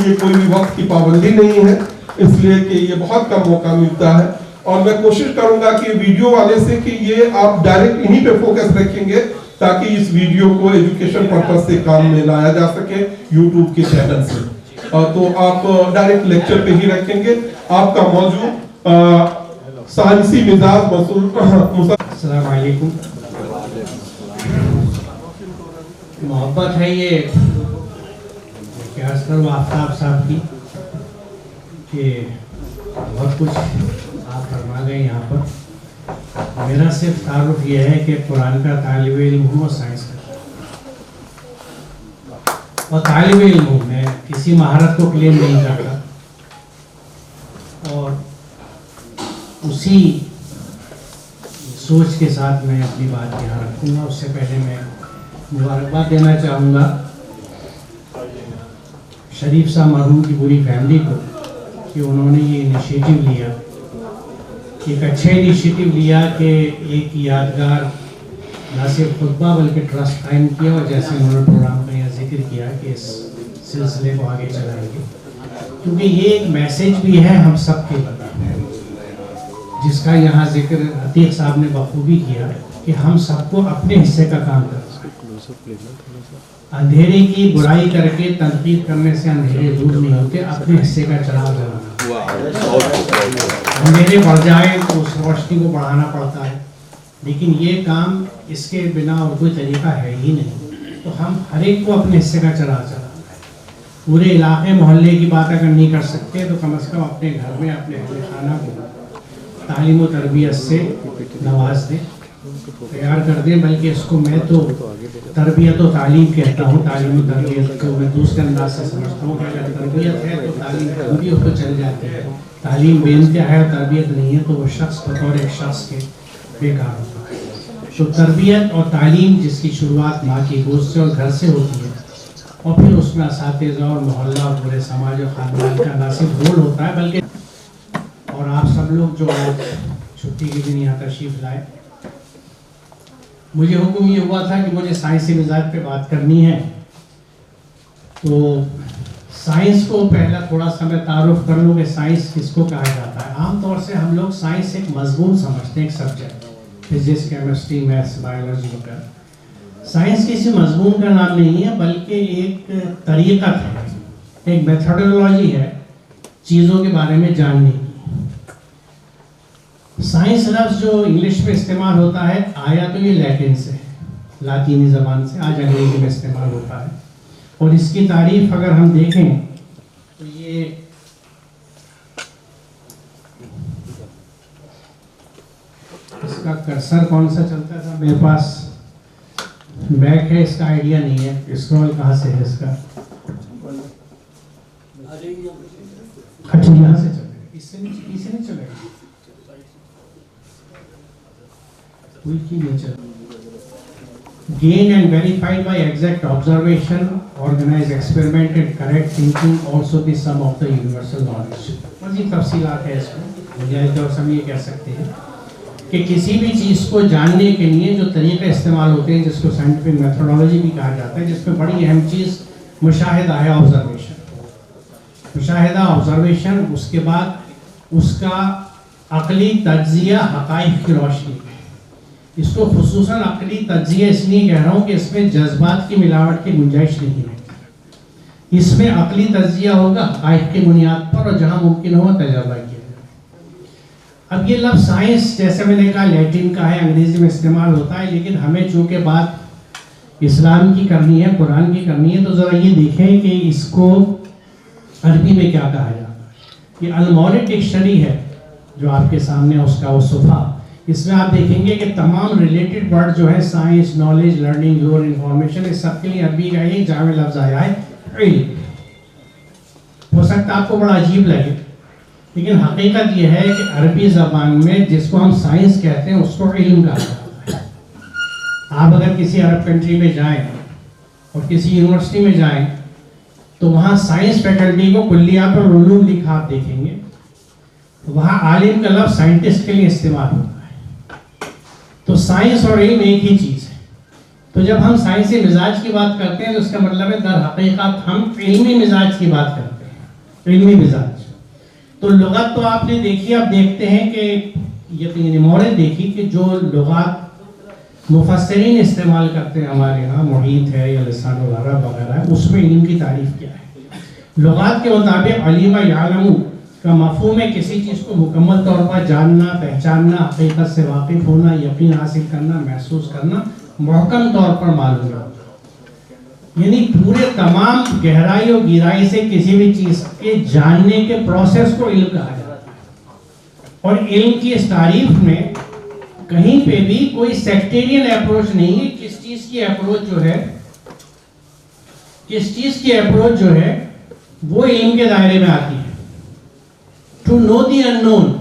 لیے کوئی بھی وقت کی پابندی نہیں ہے، اس لیے کہ یہ بہت کم موقع ملتا ہے، اور میں کوشش کروں گا کہ ویڈیو والے سے کہ یہ آپ ڈائریکٹ انہی پہ فوکس رکھیں گے تاکہ اس ویڈیو کو ایجوکیشن پرپس سے کام میں لایا جا سکے یوٹیوب کے چینل سے. تو آپ ڈائریکٹ لیکچر پہ ہی رکھیں گے. آپ کا موضوع سائنسی مزاج السلام علیکم. محبت ہے یہ کیا کروں آفتاب صاحب کی کہ بہت کچھ آپ فرما گئے یہاں پر. میرا صرف تعارف یہ ہے کہ قرآن کا طالب علم ہوں اور سائنس کا اور طالب علم ہوں. میں کسی مہارت کو کلیم نہیں کرتا اور اسی سوچ کے ساتھ میں اپنی بات یہاں رکھوں گا. اس سے پہلے میں مبارکباد دینا چاہوں گا شریف صاحب مرحوم کی پوری فیملی کو کہ انہوں نے یہ انیشیٹو لیا، ایک اچھا انیشیٹو لیا کہ ایک یادگار نہ صرف خطبہ بلکہ ٹرسٹ قائم کیا، اور جیسے انہوں نے پروگرام کا یہاں ذکر کیا کہ اس سلسلے کو آگے چلائیں گے، کیونکہ یہ ایک میسیج بھی ہے ہم سب کے لیے جس کا یہاں ذکر عتیق صاحب نے بخوبی کیا کہ ہم سب کو اپنے حصے کا کام کرنا. اندھیرے کی برائی کر کے تنقید کرنے سے اندھیرے دور نہیں ہوتے، اپنے حصے کا چراغ جلانا. اندھیرے بڑھ جائے تو اس روشنی کو بڑھانا پڑتا ہے، لیکن یہ کام اس کے بنا اور کوئی طریقہ ہے ہی نہیں. تو ہم ہر ایک کو اپنے حصے کا چراغ جلانا ہے. پورے علاقے محلے کی بات اگر نہیں کر سکتے تو کم از کم اپنے گھر میں اپنے اہل خانہ کو تعلیم و تربیت سے نواز دیں، تیار کر دیں. بلکہ اس کو میں تو تربیت و تعلیم کہتا ہوں. تعلیم و تربیت کو میں دوسرے انداز سے سمجھتا ہوں کہ اگر تربیت ہے تو تعلیم بھی تو چل جاتی ہے. تعلیم بے انتہا ہے اور تربیت نہیں ہے تو وہ شخص بطور ایک شخص کے بیکار ہوتا ہے. تو تربیت اور تعلیم جس کی شروعات ماں کی گود سے اور گھر سے ہوتی ہے، اور پھر اس میں اساتذہ اور محلہ اور پورے سماج و خاندان کا نہ صرف رول ہوتا ہے بلکہ اور آپ سب لوگ جو آج چھٹی کے دن یہاں تشریف لائے، مجھے حکم یہ ہوا تھا کہ مجھے سائنسی مزاج پہ بات کرنی ہے. تو سائنس کو پہلا تھوڑا سا میں تعارف کر لوں کہ سائنس کس کو کہا جاتا ہے. عام طور سے ہم لوگ سائنس ایک مضمون سمجھتے ہیں، ایک subject, physics, chemistry, maths, biology وغیرہ. سائنس کسی مضمون کا نام نہیں ہے بلکہ ایک طریقہ ہے، ایک میتھڈولوجی ہے چیزوں کے بارے میں جاننے کی. سائنس لفظ جو انگلش میں استعمال ہوتا ہے آیا تو یہ لیٹن سے، لاطینی زبان سے، آج انگریزی میں استعمال ہوتا ہے. اور اس کی تعریف اگر ہم دیکھیں تو یہ اس کا کرسر کون سا چلتا تھا، میرے پاس بیک ہے، اس کا آئیڈیا نہیں ہے، اسکرول کہاں سے ہے اس کا. اچھا یہاں سے چلے گا، اس سے نہیں چلے گا، کوئی کی نہیں چلے. Gained and verified by exact observation, organized experiment and correct thinking also the sum of the universal knowledge. مزید تفصیلات ہے اس میں، مجاز طور سے ہم یہ کہہ سکتے ہیں کہ کسی بھی چیز کو جاننے کے لیے جو طریقے استعمال ہوتے ہیں جس کو سائنٹیفک میتھڈولوجی بھی کہا جاتا ہے، جس میں بڑی اہم چیز مشاہدہ ہے، آبزرویشن. مشاہدہ، آبزرویشن، اس کے بعد اس کا عقلی تجزیہ حقائق کی روشنی. اس کو خصوصاً عقلی تجزیہ اس لیے کہہ رہا ہوں کہ اس میں جذبات کی ملاوٹ کی گنجائش نہیں ہے. اس میں عقلی تجزیہ ہوگا حقائق کی بنیاد پر، اور جہاں ممکن ہو تجربہ کیا جائے. اب یہ لفظ سائنس جیسے میں نے کہا لیٹن کا ہے، انگریزی میں استعمال ہوتا ہے، لیکن ہمیں چونکہ بات اسلام کی کرنی ہے، قرآن کی کرنی ہے، تو ذرا یہ دیکھیں کہ اس کو عربی میں کیا کہا جاتا ہے. یہ المورد ڈکشنری ہے جو آپ کے سامنے اس کا وہ صفحہ، اس میں آپ دیکھیں گے کہ تمام ریلیٹڈ ورڈ جو ہے science, knowledge, learning, lore information, اس سب کے لیے عربی کا ایک جامع لفظ آیا ہے علم. ہو سکتا ہے آپ کو بڑا عجیب لگے، لیکن حقیقت یہ ہے کہ عربی زبان میں جس کو ہم سائنس کہتے ہیں اس کو علم کہا جاتا ہے. آپ اگر کسی عرب کنٹری میں جائیں اور کسی یونیورسٹی میں جائیں تو وہاں سائنس فیکلٹی کو کلیات اور علوم لکھا آپ دیکھیں گے، وہاں عالم کا لفظ سائنٹسٹ کے لیے استعمال ہوتا ہے. تو سائنس اور علم ایک ہی چیز ہے. تو جب ہم سائنسی مزاج کی بات کرتے ہیں تو اس کا مطلب ہے در حقیقت ہم علمی مزاج کی بات کرتے ہیں. علمی مزاج. تو لغت تو آپ نے دیکھی, اب دیکھتے ہیں کہ یقینی مورد دیکھی کہ جو لغات مفسرین استعمال کرتے ہیں ہمارے ہاں, محیط ہے یا لسان العرب وغیرہ ہے, اس میں علم کی تعریف کیا ہے. لغات کے مطابق علیم یعلم کا مفہوم ہے کسی چیز کو مکمل طور پر جاننا, پہچاننا, حقیقت سے واقف ہونا, یقین حاصل کرنا, محسوس کرنا, محکم طور پر معلوم ہونا. یعنی پورے تمام گہرائی اور گہرائی سے کسی بھی چیز کے جاننے کے پروسیس کو علم کہا جاتا ہے. اور علم کی اس تعریف میں کہیں پہ بھی کوئی سیکٹیرین اپروچ نہیں ہے. کس چیز کی اپروچ جو ہے وہ علم کے دائرے میں آتی ہے. ٹو نو دی ان نون,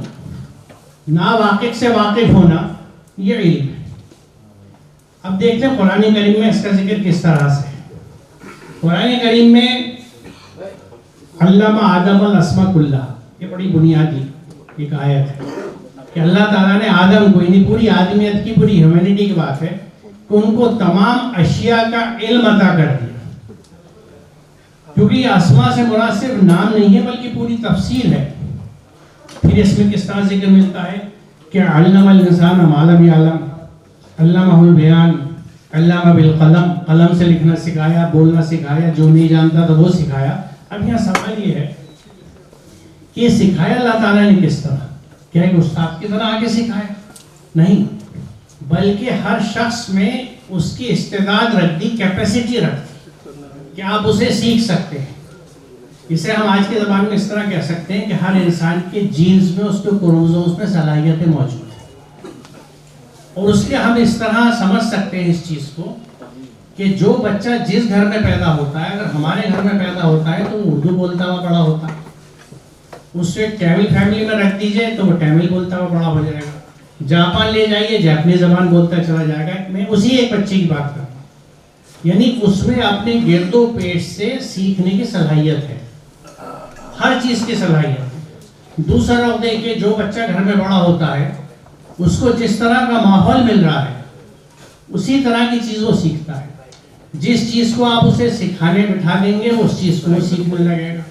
ناواقف سے واقف ہونا, یہ علم ہے. اب دیکھتے ہیں قرآن کریم میں اس کا ذکر کس طرح سے. قرآن کریم میں علم آدم الاسماء کلھا, یہ بڑی بنیادی ایک آیت ہے کہ اللہ تعالیٰ نے آدم کو, یعنی پوری آدمیت کی, پوری ہیومینٹی کی بات ہے, کہ ان کو تمام اشیاء کا علم عطا کر دیا. کیونکہ یہ اسماء سے مراد صرف نام نہیں ہے بلکہ پوری تفصیل ہے. پھر اس میں کس طرح ذکر ملتا ہے کہ علم الانسان ما لم یعلم, علمہ البیان, علامہ بالقلم, قلم سے لکھنا سکھایا, بولنا سکھایا, جو نہیں جانتا تھا وہ سکھایا. اب یہاں سوال یہ ہے کہ یہ سکھایا اللہ تعالیٰ نے کس طرح؟ کیا ایک استاد کی طرح آگے سکھایا؟ نہیں, بلکہ ہر شخص میں اس کی استعداد رکھ دی, کیپیسٹی رکھ دی کہ آپ اسے سیکھ سکتے ہیں. اسے ہم آج کی زبان میں اس طرح کہہ سکتے ہیں کہ ہر انسان کے جینز میں, اس کے کروموزومز میں صلاحیتیں موجود ہیں. اور اس کے ہم اس طرح سمجھ سکتے ہیں اس چیز کو کہ جو بچہ جس گھر میں پیدا ہوتا ہے, اگر ہمارے گھر میں پیدا ہوتا ہے تو وہ اردو بولتا ہوا بڑا ہوتا ہے. اس سے ٹیمل فیملی میں رکھ دیجئے تو وہ ٹیمل بولتا ہوا بڑا ہو جائے گا. جاپان لے جائیے, جاپنی زبان بولتا چلا جائے گا. میں اسی ایک بچے کی بات کر رہا ہوں, یعنی اس میں اپنے گرد و پیش سے سیکھنے کی صلاحیت ہے, ہر چیز کی صلاحیت. دوسرا رخ دیکھیے, جو بچہ گھر میں بڑا ہوتا ہے اس کو جس طرح کا ماحول مل رہا ہے اسی طرح کی چیز وہ سیکھتا ہے. جس چیز کو آپ اسے سکھانے بٹھا دیں گے اس چیز کو وہ سیکھنے لگے گا.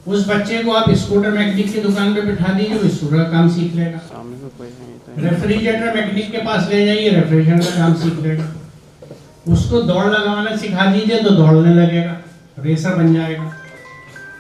اس بچے کو آپ اسکوٹر میکینک کی دکان پہ بٹھا دیجیے, وہ اسکوٹر کا کام سیکھ لے گا. ریفریجریٹر میکینک کے پاس لے جائیے, ریفریجریٹر کا کام سیکھ لے گا. اس کو دوڑ لگانا سکھا دیجیے تو دوڑنے لگے گا, ریسر بن جائے گا.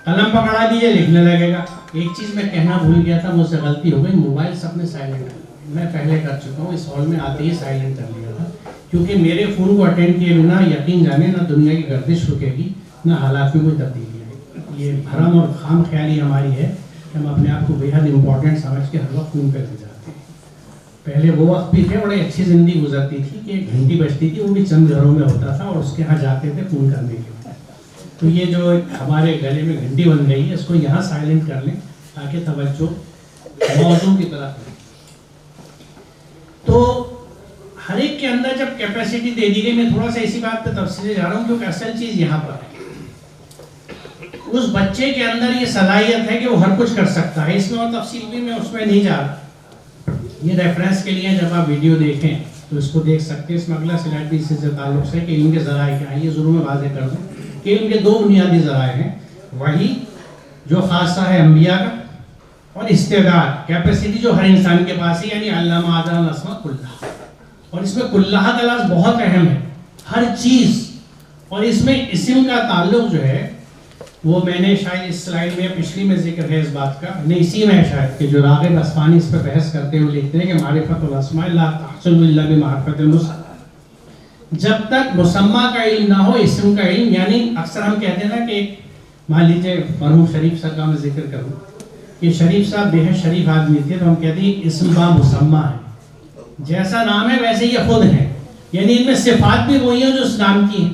قلم پکڑا دیجیے, لکھنے لگے گا. ایک چیز میں کہنا بھول گیا تھا, مجھ سے غلطی ہو گئی, موبائل سب نے سائلنٹ کر لیا. میں پہلے کر چکا ہوں, اس ہال میں آتے ہی سائلنٹ کر لیا تھا, کیونکہ میرے فون کو اٹینڈ کیے بنا یقین جانے نہ دنیا کی گردش رکے گی نہ حالات میں کوئی تبدیلی آئے گی. یہ بھرم اور خام خیالی ہماری ہے کہ ہم اپنے آپ کو بے حد امپورٹنٹ سمجھ کے ہر وقت فون پہ لگ جاتے ہیں. پہلے وہ وقت بھی تھے, بڑی اچھی زندگی گزرتی تھی کہ ایک گھنٹی بجتی تھی, وہ بھی چند گھروں میں ہوتا تھا, اور اس کے یہاں جاتے تھے فون کرنے کے لیے. تو یہ جو ہمارے گلے میں گھنٹی بن گئی ہے, اس کو یہاں سائلنٹ کر لیں تاکہ توجہ موضوع کی طرف رہے. تو ہر ایک کے اندر جب کیپیسٹی دے دی گئی, میں تھوڑا سا اسی بات پہ تفصیل جا رہا ہوں کیونکہ اصل چیز یہاں پر ہے. اس بچے کے اندر یہ صلاحیت ہے کہ وہ ہر کچھ کر سکتا ہے. اس میں اور تفصیل بھی میں اس میں نہیں جا رہا. یہ ریفرنس کے لیے جب آپ ویڈیو دیکھیں تو اس کو دیکھ سکتے ہیں. اس میں اگلا سلائڈ بھی اسی سے تعلق سے کہ علم کے ذرائع کیا ہیں, یہ ضرور میں واضح کر دوں کہ علم کے دو بنیادی ذرائع ہیں. وہی جو خاصہ ہے انبیاء کا, اور استعداد, کیپیسٹی جو ہر انسان کے پاس ہے, یعنی علامہ آدم الاسماء کلھا. اور اس میں کلھا کا لفظ بہت اہم ہے, ہر چیز. اور اس میں اسم کا تعلق جو ہے وہ میں نے شاید اس سلائڈ میں پچھلی میں ذکر ہے اس بات کا, نہیں اسی میں شاید, کہ جو راغب اصفہانی اس پہ بحث کرتے ہوئے لکھتے ہیں کہ معرفت الاسماء لا تحصل الا بمعرفت المسمى. جب تک مسمى کا علم نہ ہو, اسم کا علم, یعنی اکثر ہم کہتے ہیں نا کہ مان لیجیے مرحوم شریف صاحب کا میں ذکر کروں کہ شریف صاحب بے حد شریف آدمی تھے, تو ہم کہتے ہیں اسم با مسمى ہے, جیسا نام ہے ویسے یہ خود ہے. یعنی ان میں صفات بھی وہی ہیں جو اس نام کی ہیں.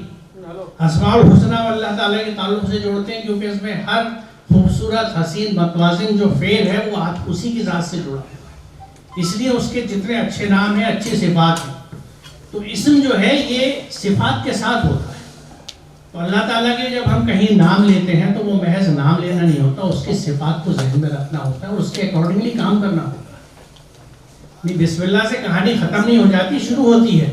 اسماء الحسنہ اللہ تعالیٰ کے تعلق سے جوڑتے ہیں کیونکہ اس میں ہر خوبصورت حسین متوازن جو فعل ہے وہ اسی کی ذات سے جڑا ہے, اس لیے اس کے جتنے اچھے نام ہیں اچھی صفات ہیں. تو اسم جو ہے یہ صفات کے ساتھ ہوتا ہے. تو اللہ تعالیٰ کے جب ہم کہیں نام لیتے ہیں تو وہ محض نام لینا نہیں ہوتا, اس کی صفات کو ذہن میں رکھنا ہوتا ہے اور اس کے اکارڈنگلی کام کرنا ہوتا ہے. بسم اللہ سے کہانی ختم نہیں ہو جاتی, شروع ہوتی ہے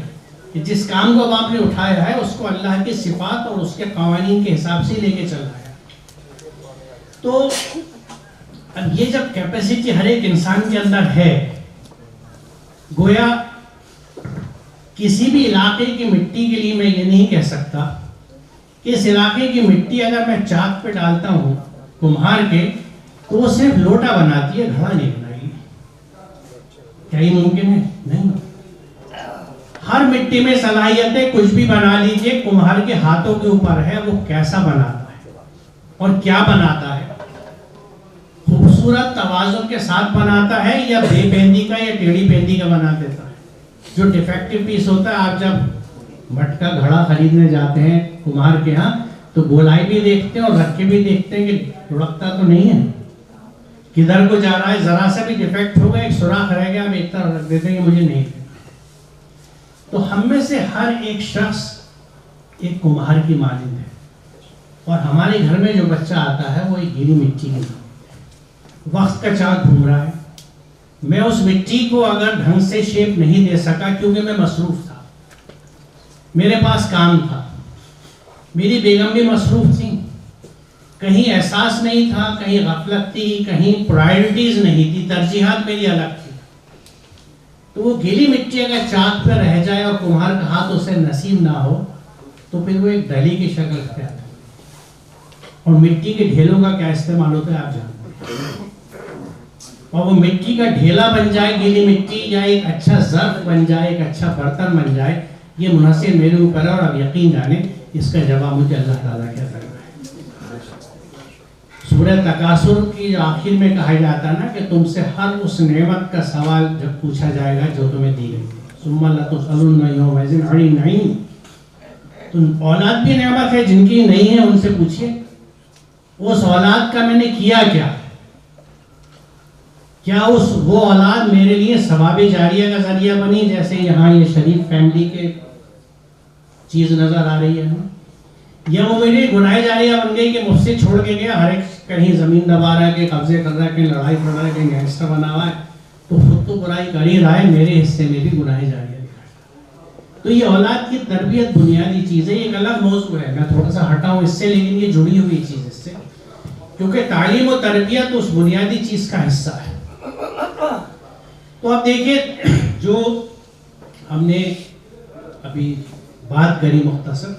کہ جس کام کو اب آپ نے اٹھایا ہے اس کو اللہ کی صفات اور اس کے قوانین کے حساب سے لے کے چل رہا ہے. تو اب یہ جب کیپیسٹی ہر ایک انسان کے اندر ہے، گویا کسی بھی علاقے کی مٹی کے لیے میں یہ نہیں کہہ سکتا کہ اس علاقے کی مٹی اگر میں چاک پہ ڈالتا ہوں کمہار کے تو وہ صرف لوٹا بناتی ہے، گھڑا نہیں بنائے گی. کیا یہ ممکن ہے؟ نہیں. ہر مٹی میں صلاحیتیں کچھ بھی بنا لیجئے، کمہار کے ہاتھوں کے اوپر ہے وہ کیسا بناتا ہے اور کیا بناتا ہے، خوبصورت توازن کے ساتھ بناتا ہے یا بے پیندی کا یا ٹیڑھی پیندی کا بنا دیتا ہے. جو ڈیفیکٹو پیس ہوتا ہے، آپ جب مٹکا گھڑا خریدنے جاتے ہیں کمہار کے ہاں تو گولائی بھی دیکھتے ہیں اور رکھ کے بھی دیکھتے ہیں کہ لڑکتا تو نہیں ہے، کدھر کو جا رہا ہے. ذرا سا بھی ڈیفیکٹ ہوگا، ایک سوراخ رہ گیا، آپ ایک طرف رکھ دیتے ہیں کہ مجھے نہیں. تو ہم میں سے ہر ایک شخص ایک کمہار کی مانند ہے، اور ہمارے گھر میں جو بچہ آتا ہے وہ ایک گیلی مٹی کی. وقت کا چاک گھوم رہا ہے، میں اس مٹی کو اگر ڈھنگ سے شیپ نہیں دے سکا کیونکہ میں مصروف تھا، میرے پاس کام تھا، میری بیگم بھی مصروف تھی، کہیں احساس نہیں تھا، کہیں غفلت تھی، کہیں پرائرٹیز نہیں تھی، ترجیحات میری الگ تھی. تو وہ گیلی مٹی اگر چاک پہ رہ جائے اور کمہار کا ہاتھ اسے نصیب نہ ہو تو پھر وہ ایک ڈلی کی شکل اختیار کرتا ہے. اور مٹی کے ڈھیلوں کا کیا استعمال ہوتا ہے آپ جانتے ہیں. اور وہ مٹی کا ڈھیلا بن جائے گیلی مٹی، یا ایک اچھا ظرف بن جائے، ایک اچھا برتن بن جائے، یہ منحصر میرے اوپر ہے. اور اب یقین جانیں اس کا جواب مجھے اللہ تعالیٰ کیا کرنا ہے. سورہ تکاثر کی جو آخر میں کہا جاتا ہے نا کہ تم سے ہر اس نعمت کا سوال جب پوچھا جائے گا جو تمہیں دی گئی. ثم لتسألن یومئذ عن النعیم. تم اولاد بھی نعمت ہے، جن کی نہیں ہے ان سے پوچھئے اس اولاد کا میں نے کیا کیا وہ اولاد میرے لیے ثواب جاریہ کا ذریعہ بنی، جیسے یہاں یہ شریف فیملی کے چیز نظر آ رہی ہے، یا وہ میرے گناہ جاریہ بن گئی کہ مجھ سے چھوڑ کے گیا، ہر ایک کہیں زمین دبا رہا ہے، کہیں قبضے کر رہا ہے، کہیں لڑائی کر رہا ہے، کہیں گینگسٹر بنا ہوا ہے، تو خود تو برائی کر ہی رہا ہے، میرے حصے میں بھی گناہ جاریہ. تو یہ اولاد کی تربیت بنیادی چیز ہے. یہ ایک الگ موضوع ہے، میں تھوڑا سا ہٹا ہوں اس سے، لیکن یہ جڑی ہوئی چیز اس سے، کیونکہ تعلیم و تربیت اس بنیادی چیز کا حصہ ہے. تو اب دیکھیں جو ہم نے ابھی بات کری مختصر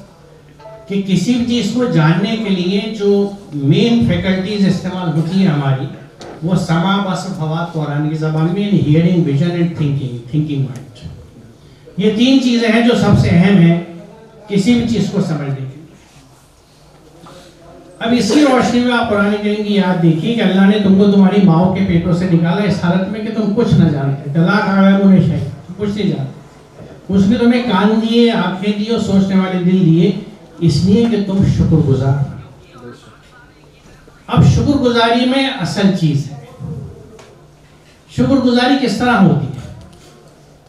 کہ کسی بھی چیز کو جاننے کے لیے جو مین فیکلٹیز استعمال ہوتی ہیں ہماری، وہ سماع، بصر، فواد، قرآن کی زبان میں یعنی hearing, vision and thinking mind. یہ تین چیزیں ہیں جو سب سے اہم ہیں کسی بھی چیز کو سمجھنے کے لیے. اب اس کی روشنی میں آپ قرآن کریم کی یاد دیکھیے کہ اللہ نے تم کو تمہاری ماؤں کے پیٹوں سے نکالا اس حالت میں کہ تم کچھ نہ جانتے. طلاق عالم شیء، کچھ نہیں جانتے. اس نے تمہیں کان دیے، آنکھیں دی اور سوچنے والے دل دیے، اس لیے کہ تم شکر گزار. اب شکر گزاری میں اصل چیز ہے. شکر گزاری کس طرح ہوتی ہے؟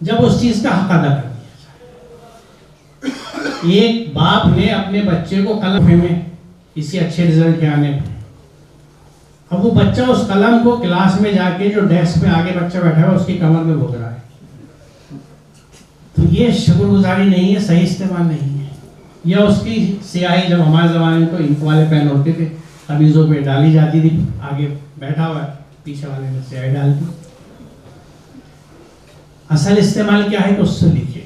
جب اس چیز کا حق ادا کر دیا جائے. ایک باپ نے اپنے بچے کو قلم میں کسی اچھے رزلٹ کے آنے پہ، اب وہ بچہ اس قلم کو کلاس میں جا کے جو ڈیسک پہ آگے بچہ بیٹھا ہے اس کی کمر میں بھوگ رہا ہے، تو یہ شکر گزاری نہیں ہے، صحیح استعمال نہیں ہے. یا اس کی سیاہی، جب ہمارے زمانے میں تو انک والے پین ہوتے تھے، قمیضوں پہ ڈالی جاتی تھی، آگے بیٹھا ہوا ہے، پیچھے والے نے سیاہی ڈال دی. اصل استعمال کیا ہے کہ اس سے لکھے.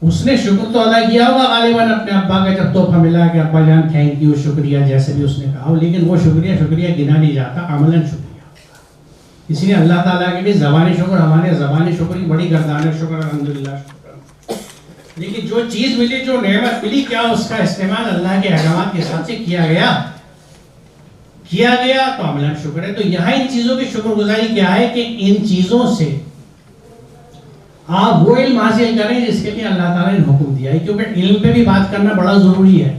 اس نے شکر تو ادا کیا ہوگا غالباً اپنے ابا کا جب تحفہ ملا کہ ابا جان تھینک یو، شکریہ، جیسے بھی اس نے کہا، لیکن وہ شکریہ گنا نہیں جاتا، عملاً شکریہ. اس لیے اللہ تعالیٰ کے بھی زبانی شکر، ہمارے زبانی شکر کی بڑی گردان ہے، شکر الحمدللہ شکر. لیکن جو چیز ملی، جو نعمت ملی، کیا اس کا استعمال اللہ کے احکامات کے حساب سے کیا گیا تو عملاً شکر ہے. تو یہاں ان چیزوں کی شکر گزاری کیا ہے کہ ان چیزوں سے آپ وہ علم حاصل کریں جس کے لیے اللہ تعالیٰ نے حکم دیا ہے. کیونکہ علم پہ بھی بات کرنا بڑا ضروری ہے،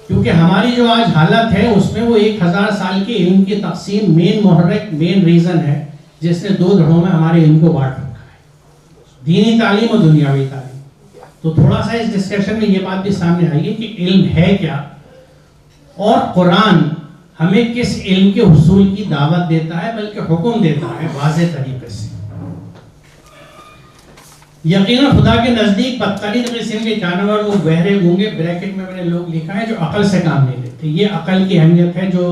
کیونکہ ہماری جو آج حالت ہے اس میں وہ 1000 سال کے علم کی تقسیم مین محرک، مین ریزن ہے جس نے 2 دھڑوں میں ہمارے علم کو بانٹ رکھا ہے، دینی تعلیم اور دنیاوی تعلیم. تو تھوڑا سا اس ڈسکشن میں یہ بات بھی سامنے آئی ہے کہ علم ہے کیا، اور قرآن ہمیں کس علم کے حصول کی دعوت دیتا ہے، بلکہ حکم دیتا ہے واضح طریقے سے. یقیناً خدا کے نزدیک بدترین قسم کے جانور وہ بہرے گونگے، بریکٹ میں نے لوگ لکھا ہے، جو عقل سے کام نہیں لیتے. یہ عقل کی اہمیت ہے جو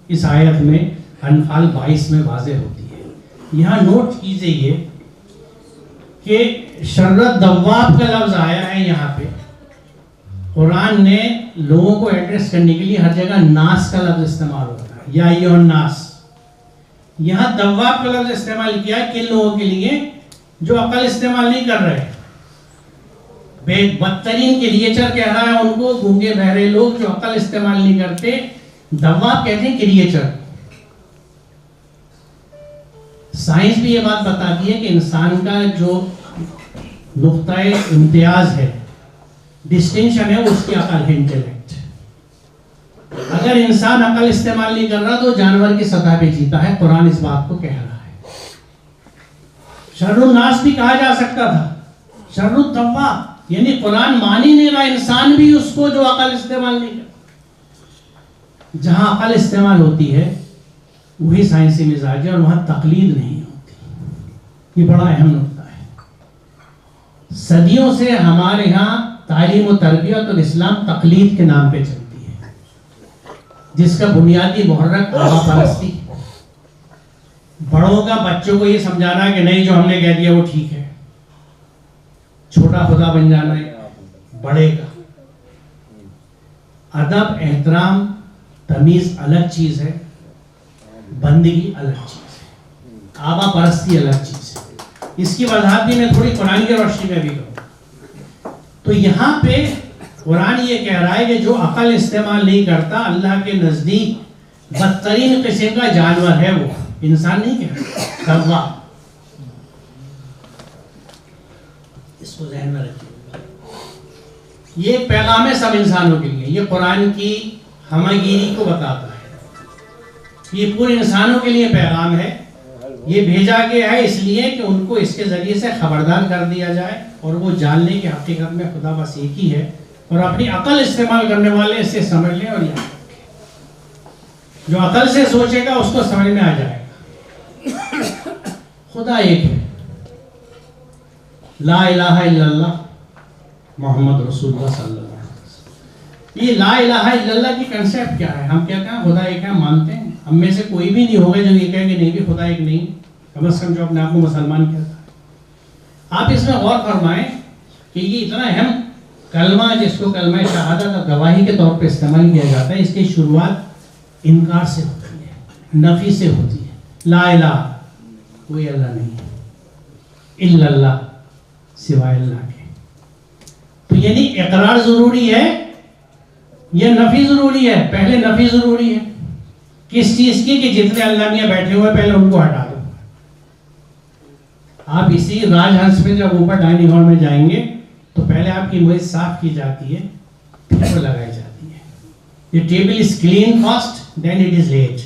اس آیت میں انفال 22 میں واضح ہوتی ہے. یہاں نوٹ کیجئے یہ کہ شرت دواب کا لفظ آیا ہے یہاں پہ. قرآن نے لوگوں کو ایڈریس کرنے کے لیے ہر جگہ ناس کا لفظ استعمال ہوتا ہے، یا ایھا الناس. یہاں دواب کا لفظ استعمال کیا ہے کن لوگوں کے لیے؟ جو عقل استعمال نہیں کر رہے. بدترین کے لیچر کہہ رہا ہے ان کو، گونگے بہرے لوگ جو عقل استعمال نہیں کرتے. دواب کہتے ہیں کریچر. سائنس بھی یہ بات بتاتی ہے کہ انسان کا جو نقطہ امتیاز ہے، ڈسٹنکشن ہے، اس کی عقل ہے، انٹیلیکٹ. اگر انسان عقل استعمال نہیں کر رہا تو جانور کی سطح پہ جیتا ہے. قرآن اس بات کو کہہ رہا ہے. شر الناس بھی کہا جا سکتا تھا، شر الدواب، یعنی قرآن مان ہی نہیں رہا انسان بھی اس کو جو عقل استعمال نہیں کرتا. جہاں عقل استعمال ہوتی ہے وہی سائنسی مزاج ہے، اور وہاں تقلید نہیں ہوتی. یہ بڑا اہم نقطہ ہے. صدیوں سے ہمارے ہاں تعلیم و تربیت اور اسلام تقلید کے نام پہ چلتی ہے، جس کا بنیادی محرک آبا پرستی. بڑوں کا بچوں کو یہ سمجھانا ہے کہ نہیں جو ہم نے کہہ دیا وہ ٹھیک ہے. چھوٹا خدا بن جانا ہے بڑے کا. ادب، احترام، تمیز الگ چیز ہے، بندگی الگ چیز ہے، آبا پرستی الگ چیز ہے. اس کی وضاحت بھی میں تھوڑی قرآن کی روشنی میں بھی کروں. تو یہاں پہ قرآن یہ کہہ رہا ہے کہ جو عقل استعمال نہیں کرتا اللہ کے نزدیک بدترین قسم کا جانور ہے. وہ انسان نہیں کہہ رہا. اس کو ذہن میں رکھیے. یہ ایک پیغام ہے سب انسانوں کے لیے. یہ قرآن کی ہمہ گیری کو بتاتا ہے. یہ پورے انسانوں کے لیے پیغام ہے. یہ بھیجا گیا ہے اس لیے کہ ان کو اس کے ذریعے سے خبردار کر دیا جائے اور وہ جان لیں کہ حقیقت میں خدا بس ایک ہی ہے، اور اپنی عقل استعمال کرنے والے اسے سمجھ لیں اور یاد رکھیں. جو عقل سے سوچے گا اس کو سمجھ میں آ جائے گا خدا ایک ہے. لا الہ الا اللہ محمد رسول اللہ صلی اللہ علیہ وسلم. یہ لا الہ الا اللہ کی کنسیپٹ کیا ہے؟ ہم کہتے ہیں خدا ایک ہے، مانتے ہیں. ہم میں سے کوئی بھی نہیں ہوگا جو یہ کہیں گے نہیں بھی خدا ایک نہیں، کم از کم جو اپنے آپ کو مسلمان کہتا ہے. آپ اس میں غور فرمائیں کہ یہ اتنا اہم کلمہ جس کو کلمہ شہادت اور گواہی کے طور پہ استعمال کیا جاتا ہے، اس کی شروعات انکار سے ہوتی ہے، نفی سے ہوتی ہے. لا الہ، کوئی اللہ نہیں ہے، الا اللہ، سوائے اللہ کے. تو یعنی اقرار ضروری ہے یا نفی ضروری ہے؟ پہلے نفی ضروری ہے. کس چیز کی؟ کہ جتنے اللہ میاں بیٹھے ہوئے پہلے ان کو ہٹا دو. آپ اسی راج ہنس میں جب اوپر ڈائننگ ہال میں جائیں گے تو پہلے آپ کی میز صاف کی جاتی ہے، پھر وہ لگائی جاتی ہے. یہ table is clean first then it is laid.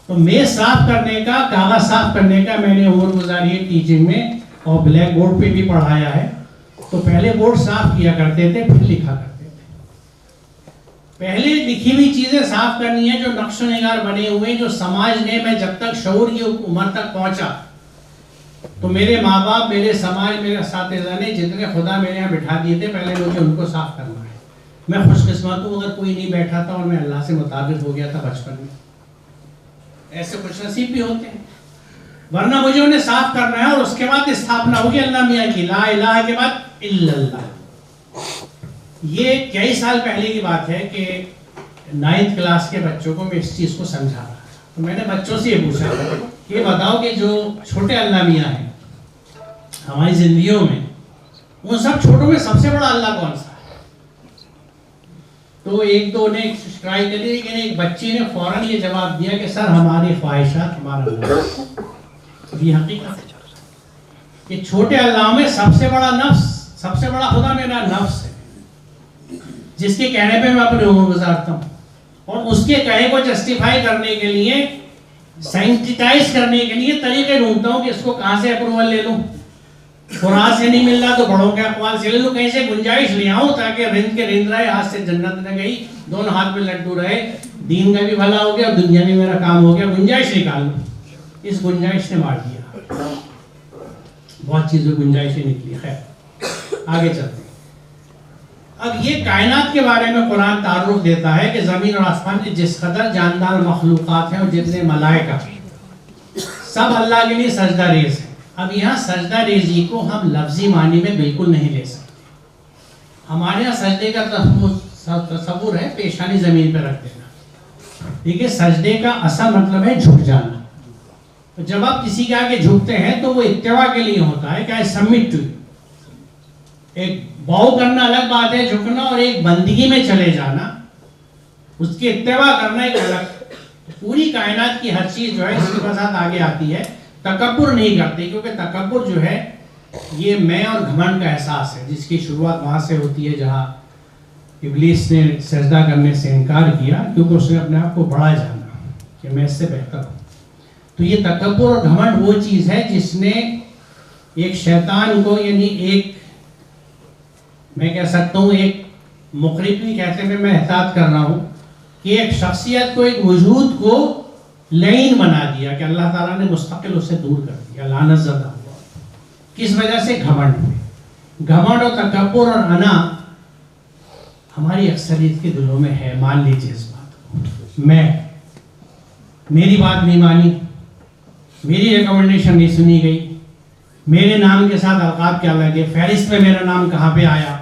تو میز صاف کرنے کا، کاغذ صاف کرنے کا میں نے عمر گزاری ہے ٹیچنگ میں، اور بلیک بورڈ پہ بھی پڑھایا ہے. تو پہلے بورڈ صاف کیا کرتے تھے، پھر لکھا کرتے تھے. پہلے لکھی ہوئی چیزیں صاف کرنی ہے جو نقش و نگار بنے ہوئے، جو سماج نے، میں جب تک شعور کی عمر تک پہنچا تو میرے ماں باپ، میرے سماج، میرے اساتذہ نے جتنے خدا میرے یہاں بٹھا دیے تھے پہلے مجھے ان کو صاف کرنا ہے. میں خوش قسمت ہوں اگر کوئی نہیں بیٹھا تھا اور میں اللہ سے مطابق ہو گیا تھا بچپن میں. ایسے خوش نصیب بھی ہوتے ہیں. ورنہ مجھے انہیں صاف کرنا ہے، اور اس کے بعد استھاپنا ہوگی اللہ میاں کی، لا الہ کے بعد الا اللہ. یہ کئی سال پہلے کی بات ہے کہ 9th کلاس کے بچوں کو میں اس چیز کو سمجھا رہا تھا. تو میں نے بچوں سے یہ پوچھا کہ بتاؤ کہ جو چھوٹے اللہ میاں ہیں ہماری زندگیوں میں، وہ سب چھوٹوں میں سب سے بڑا اللہ کون سا ہے؟ تو ایک دو نے ٹرائی کری، لیکن ایک بچی نے فوراً یہ جواب دیا کہ سر ہماری خواہشات ہمارا اللہ. یہ حقیقت ہے کہ چھوٹے اللہ میں سب سے بڑا نفس، سب سے بڑا خدا میرا نفس ہے، جس کے کہنے پہ میں اپنی عمر گزارتا ہوں، اور اس کے کہے کو جسٹیفائی کرنے کے لیے، سینٹیٹائز کرنے کے لیے طریقے ڈھونڈتا ہوں کہ اس کو کہاں سے اپروول لے لوں. قرآن سے نہیں مل رہا تو بڑوں کے اقوال سے لے لوں، کہیں سے گنجائش لے آؤں تاکہ رند کے رند رہے، ہاتھ سے جنت نہ گئی، دونوں ہاتھ میں لڈو رہے، دین کا بھی بھلا ہو گیا اور دنیا میں میرا کام ہو گیا. گنجائش نکال لوں. اس گنجائش نے مار دیا. بہت چیزیں گنجائشیں نکلی. خیر آگے چلتے ہیں. اب یہ کائنات کے بارے میں قرآن تعارف دیتا ہے کہ زمین اور آسمان کے جس قدر جاندار مخلوقات ہیں اور جتنے ملائکہ سب اللہ کے لیے سجدہ ریز ہیں. اب یہاں سجدہ ریزی کو ہم لفظی معنی میں بالکل نہیں لے سکتے. ہمارے یہاں سجدے کا تصور ہے پیشانی زمین پہ رکھ دینا. دیکھیے سجدے کا اصل مطلب ہے جھک جانا. جب آپ کسی کے آگے جھکتے ہیں تو وہ اتباع کے لیے ہوتا ہے کہ I submit to you. ایک باؤ کرنا الگ بات ہے, جھکنا, اور ایک بندگی میں چلے جانا, اس کی اتباع کرنا ایک الگ. پوری کائنات کی ہر چیز جو ہے اس کے ساتھ آگے آتی ہے. تکبر نہیں کرتے, کیونکہ تکبر جو ہے یہ میں اور گھمنڈ کا احساس ہے, جس کی شروعات وہاں سے ہوتی ہے جہاں ابلیس نے سجدہ کرنے سے انکار کیا, کیونکہ اس نے اپنے آپ کو بڑا جانا کہ میں اس سے بہتر ہوں. تو یہ تکبر اور گھمنڈ وہ چیز ہے جس نے ایک شیطان کو, یعنی ایک میں کہہ سکتا ہوں ایک مقرب نہیں کہتے میں احتیاط کر رہا ہوں کہ ایک شخصیت کو, ایک وجود کو لعین بنا دیا کہ اللہ تعالیٰ نے مستقل اسے دور کر دیا, لعنت زدہ ہوا. کس وجہ سے؟ گھمنڈ میں. گھمنڈ اور تکبر اور انا ہماری اکثریت کے دلوں میں ہے. مان لیجیے اس بات کو, میری بات نہیں مانی, میری ریکمنڈیشن نہیں سنی گئی, میرے نام کے ساتھ القاب کیا لگے, فہرست میں میرا نام کہاں پہ آیا.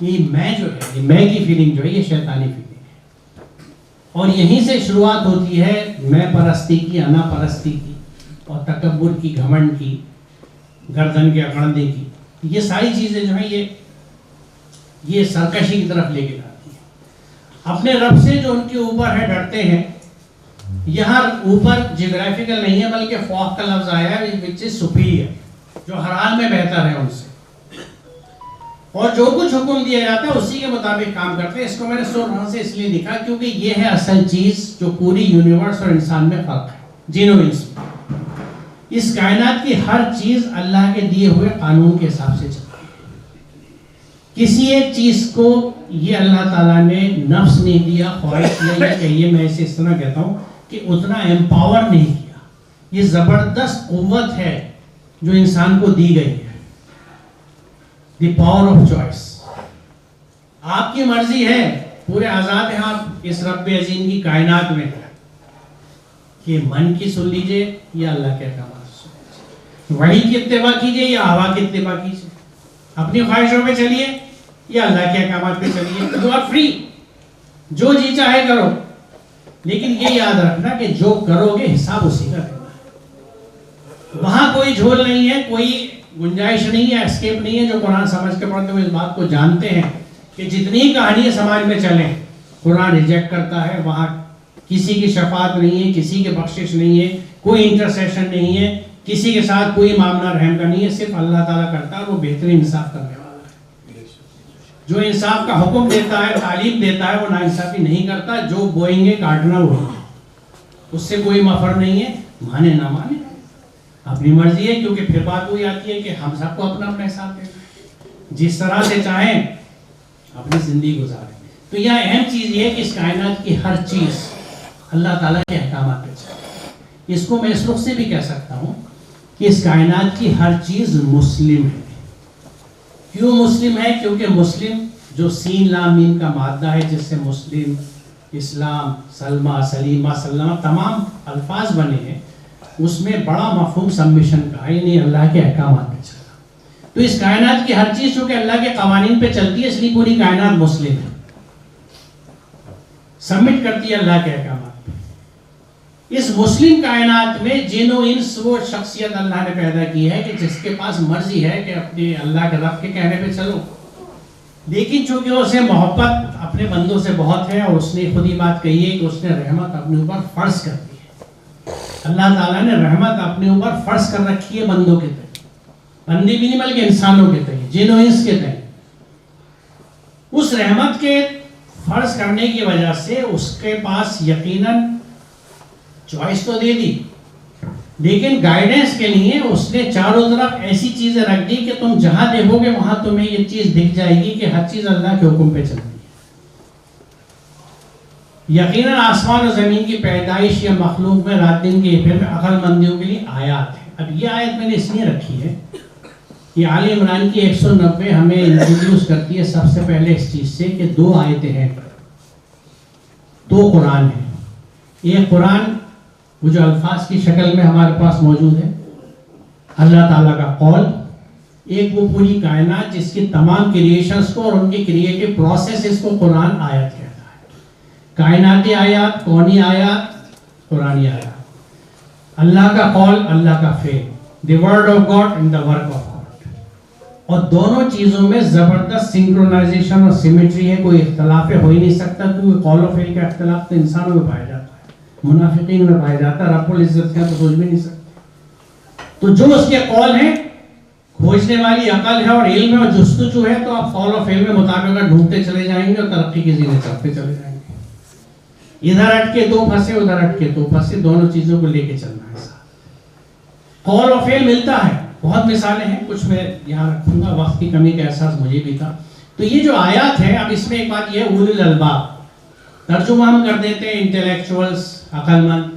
یہ میں جو ہے, یہ میں کی فیلنگ جو ہے, یہ شیطانی فیلنگ ہے. اور یہیں سے شروعات ہوتی ہے میں پرستی کی, انا پرستی کی, اور تکبر کی, گھمنڈ کی, گردن کے اکڑنے کی. یہ ساری چیزیں جو ہیں یہ سرکشی کی طرف لے کے جاتی ہیں. اپنے رب سے جو ان کے اوپر ہے ڈرتے ہیں. یہاں اوپر جیوگرافیکل نہیں ہے بلکہ فوق کا لفظ آیا ہے which is superior, جو ہر حال میں بہتر ہے ان سے, اور جو کچھ حکم دیا جاتا ہے اسی کے مطابق کام کرتے ہیں. اس کو میں نے سورہ سے اس لیے لکھا کیونکہ یہ ہے اصل چیز جو پوری یونیورس اور انسان میں فرق ہے, جن و انس میں. اس کائنات کی ہر چیز اللہ کے دیے ہوئے قانون کے حساب سے چلتی ہے. کسی ایک چیز کو یہ اللہ تعالیٰ نے نفس نہیں دیا, خواہش دیا, یا کہیے میں اسے اس طرح کہتا ہوں کہ اتنا امپاور نہیں کیا. یہ زبردست قوت ہے جو انسان کو دی گئی ہے, دی پاور آف چوائس. آپ کی مرضی ہے, پورے آزاد ہیں آپ اس رب عظیم کی کائنات میں, کہ من کی سن لیجئے یا اللہ کے احکامات سن لیجئے, وحی کی اتباع کیجئے یا ہوا کی اتباع کیجئے, اپنی خواہشوں پہ چلیے یا اللہ کے احکامات پہ چلیے. یو آر فری, جو جی چاہے کرو, لیکن یہ یاد رکھنا کہ جو کرو گے حساب اسی کا دینا ہے. وہاں کوئی جھول نہیں ہے, کوئی گنجائش نہیں ہے, اسکیپ نہیں ہے. جو قرآن سمجھ کے پڑھتے ہوئے اس بات کو جانتے ہیں کہ جتنی کہانی سماج میں چلیں قرآن ریجیکٹ کرتا ہے, وہاں کسی کی شفاعت نہیں ہے, کسی کی بخشش نہیں ہے, کوئی انٹرسیشن نہیں ہے, کسی کے ساتھ کوئی معاملہ رحم کا نہیں ہے, صرف اللہ تعالیٰ کرتا ہے, اور وہ بہترین انصاف کرنے والا ہے. جو انصاف کا حکم دیتا ہے, تعلیم دیتا ہے, وہ ناانصافی نہیں کرتا. جو بوئیں گے کاٹنا وہی ہے, اس سے کوئی مفر نہیں ہے. مانے نہ مانے اپنی مرضی ہے, کیونکہ پھر بات وہی آتی ہے کہ ہم سب کو اپنا اپنا حساب دینا ہے, جس طرح سے چاہیں اپنی زندگی گزاریں. تو یہ اہم چیز یہ ہے کہ اس کائنات کی ہر چیز اللہ تعالیٰ کے احکامات پہ چلے. اس کو میں اس رخ سے بھی کہہ سکتا ہوں کہ اس کائنات کی ہر چیز مسلم ہے. کیوں مسلم ہے؟ کیونکہ مسلم جو سین لام میم کا مادہ ہے, جس سے مسلم, اسلام, سلمہ, سلیمہ, سلمہ تمام الفاظ بنے ہیں, اس میں بڑا مفہوم سبمیشن کا ہے, یعنی اللہ کے احکامات پہ چلا. تو اس کائنات کی ہر چیز چونکہ اللہ کے قوانین پہ چلتی ہے, اس لیے پوری کائنات مسلم ہے, سبمٹ کرتی ہے اللہ کے احکامات پہ. اس مسلم کائنات میں جن و انس وہ شخصیت اللہ نے پیدا کی ہے کہ جس کے پاس مرضی ہے کہ اپنے اللہ کے رب کے کہنے پہ چلو, لیکن چونکہ اسے محبت اپنے بندوں سے بہت ہے, اور اس نے خود ہی بات کہی ہے کہ اس نے رحمت اپنے اوپر فرض کر دی ہے. اللہ تعالیٰ نے رحمت اپنے اوپر فرض کر رکھی ہے بندوں کے تئیں, بندے بھی نہیں بلکہ انسانوں کے تئیں, جن و انس کے تئیں. اس رحمت کے فرض کرنے کی وجہ سے اس کے پاس یقیناً چوائس تو دے دی, لیکن گائیڈنس کے لیے اس نے چاروں طرف ایسی چیزیں رکھ دی کہ تم جہاں دیکھو گے وہاں تمہیں یہ چیز دکھ جائے گی کہ ہر چیز اللہ کے حکم پہ چلتی ہے. یقیناً آسمان و زمین کی پیدائش یا مخلوق میں رات دن کے پھر میں عقل مندیوں کے لیے آیات ہے. اب یہ آیت میں نے اس لیے رکھی ہے یہ آل عمران کی 190 ہمیں انٹروڈیوس کرتی ہے سب سے پہلے اس چیز سے کہ 2 آیتیں ہیں، 2 قرآن ہیں. ایک قرآن وہ جو الفاظ کی شکل میں ہمارے پاس موجود ہے، اللہ تعالیٰ کا قول. ایک وہ پوری کائنات جس کی تمام کریشنز کو اور ان کی کریٹو پروسیسز کو قرآن آیت کہتا ہے. کائناتی آیات، کونی آیات، قرآنی آیات. اللہ کا قول، اللہ کا فعل، دی word of God and the work of God. اور دونوں چیزوں میں زبردست سنکرونائزیشن اور سیمیٹری ہے. کوئی اختلاف ہو ہی نہیں سکتا، کیونکہ قول و فعل کا اختلاف تو انسانوں میں پایا جاتا ہے، منافقین میں پایا جاتا ہے. رب العزت کا تو سوچ بھی نہیں سکتے. تو جو اس کے قول ہیں، کھوجنے والی عقل ہے اور علم ہے اور جستجو ہے، تو آپ قول و فعل میں مطابقت ڈھونڈتے چلے جائیں گے اور ترقی کی زینے چڑھتے چلے جائیں گے. ادھر اٹکے 2 پھنسے، ادھر اٹکے 2 پھنسے، دونوں چیزوں کو لے کے چلنا ہے ساتھ. قول و فعل ملتا ہے. بہت مثالیں ہیں، کچھ میں یہاں رکھوں گا، وقت کی کمی کا احساس مجھے بھی تھا. تو یہ جو آیات ہے، اب اس میں ایک بات یہ ہے، اولو الالباب ترجمہ ہم کر دیتے ہیں انٹلیکچوئلز، عقل مند.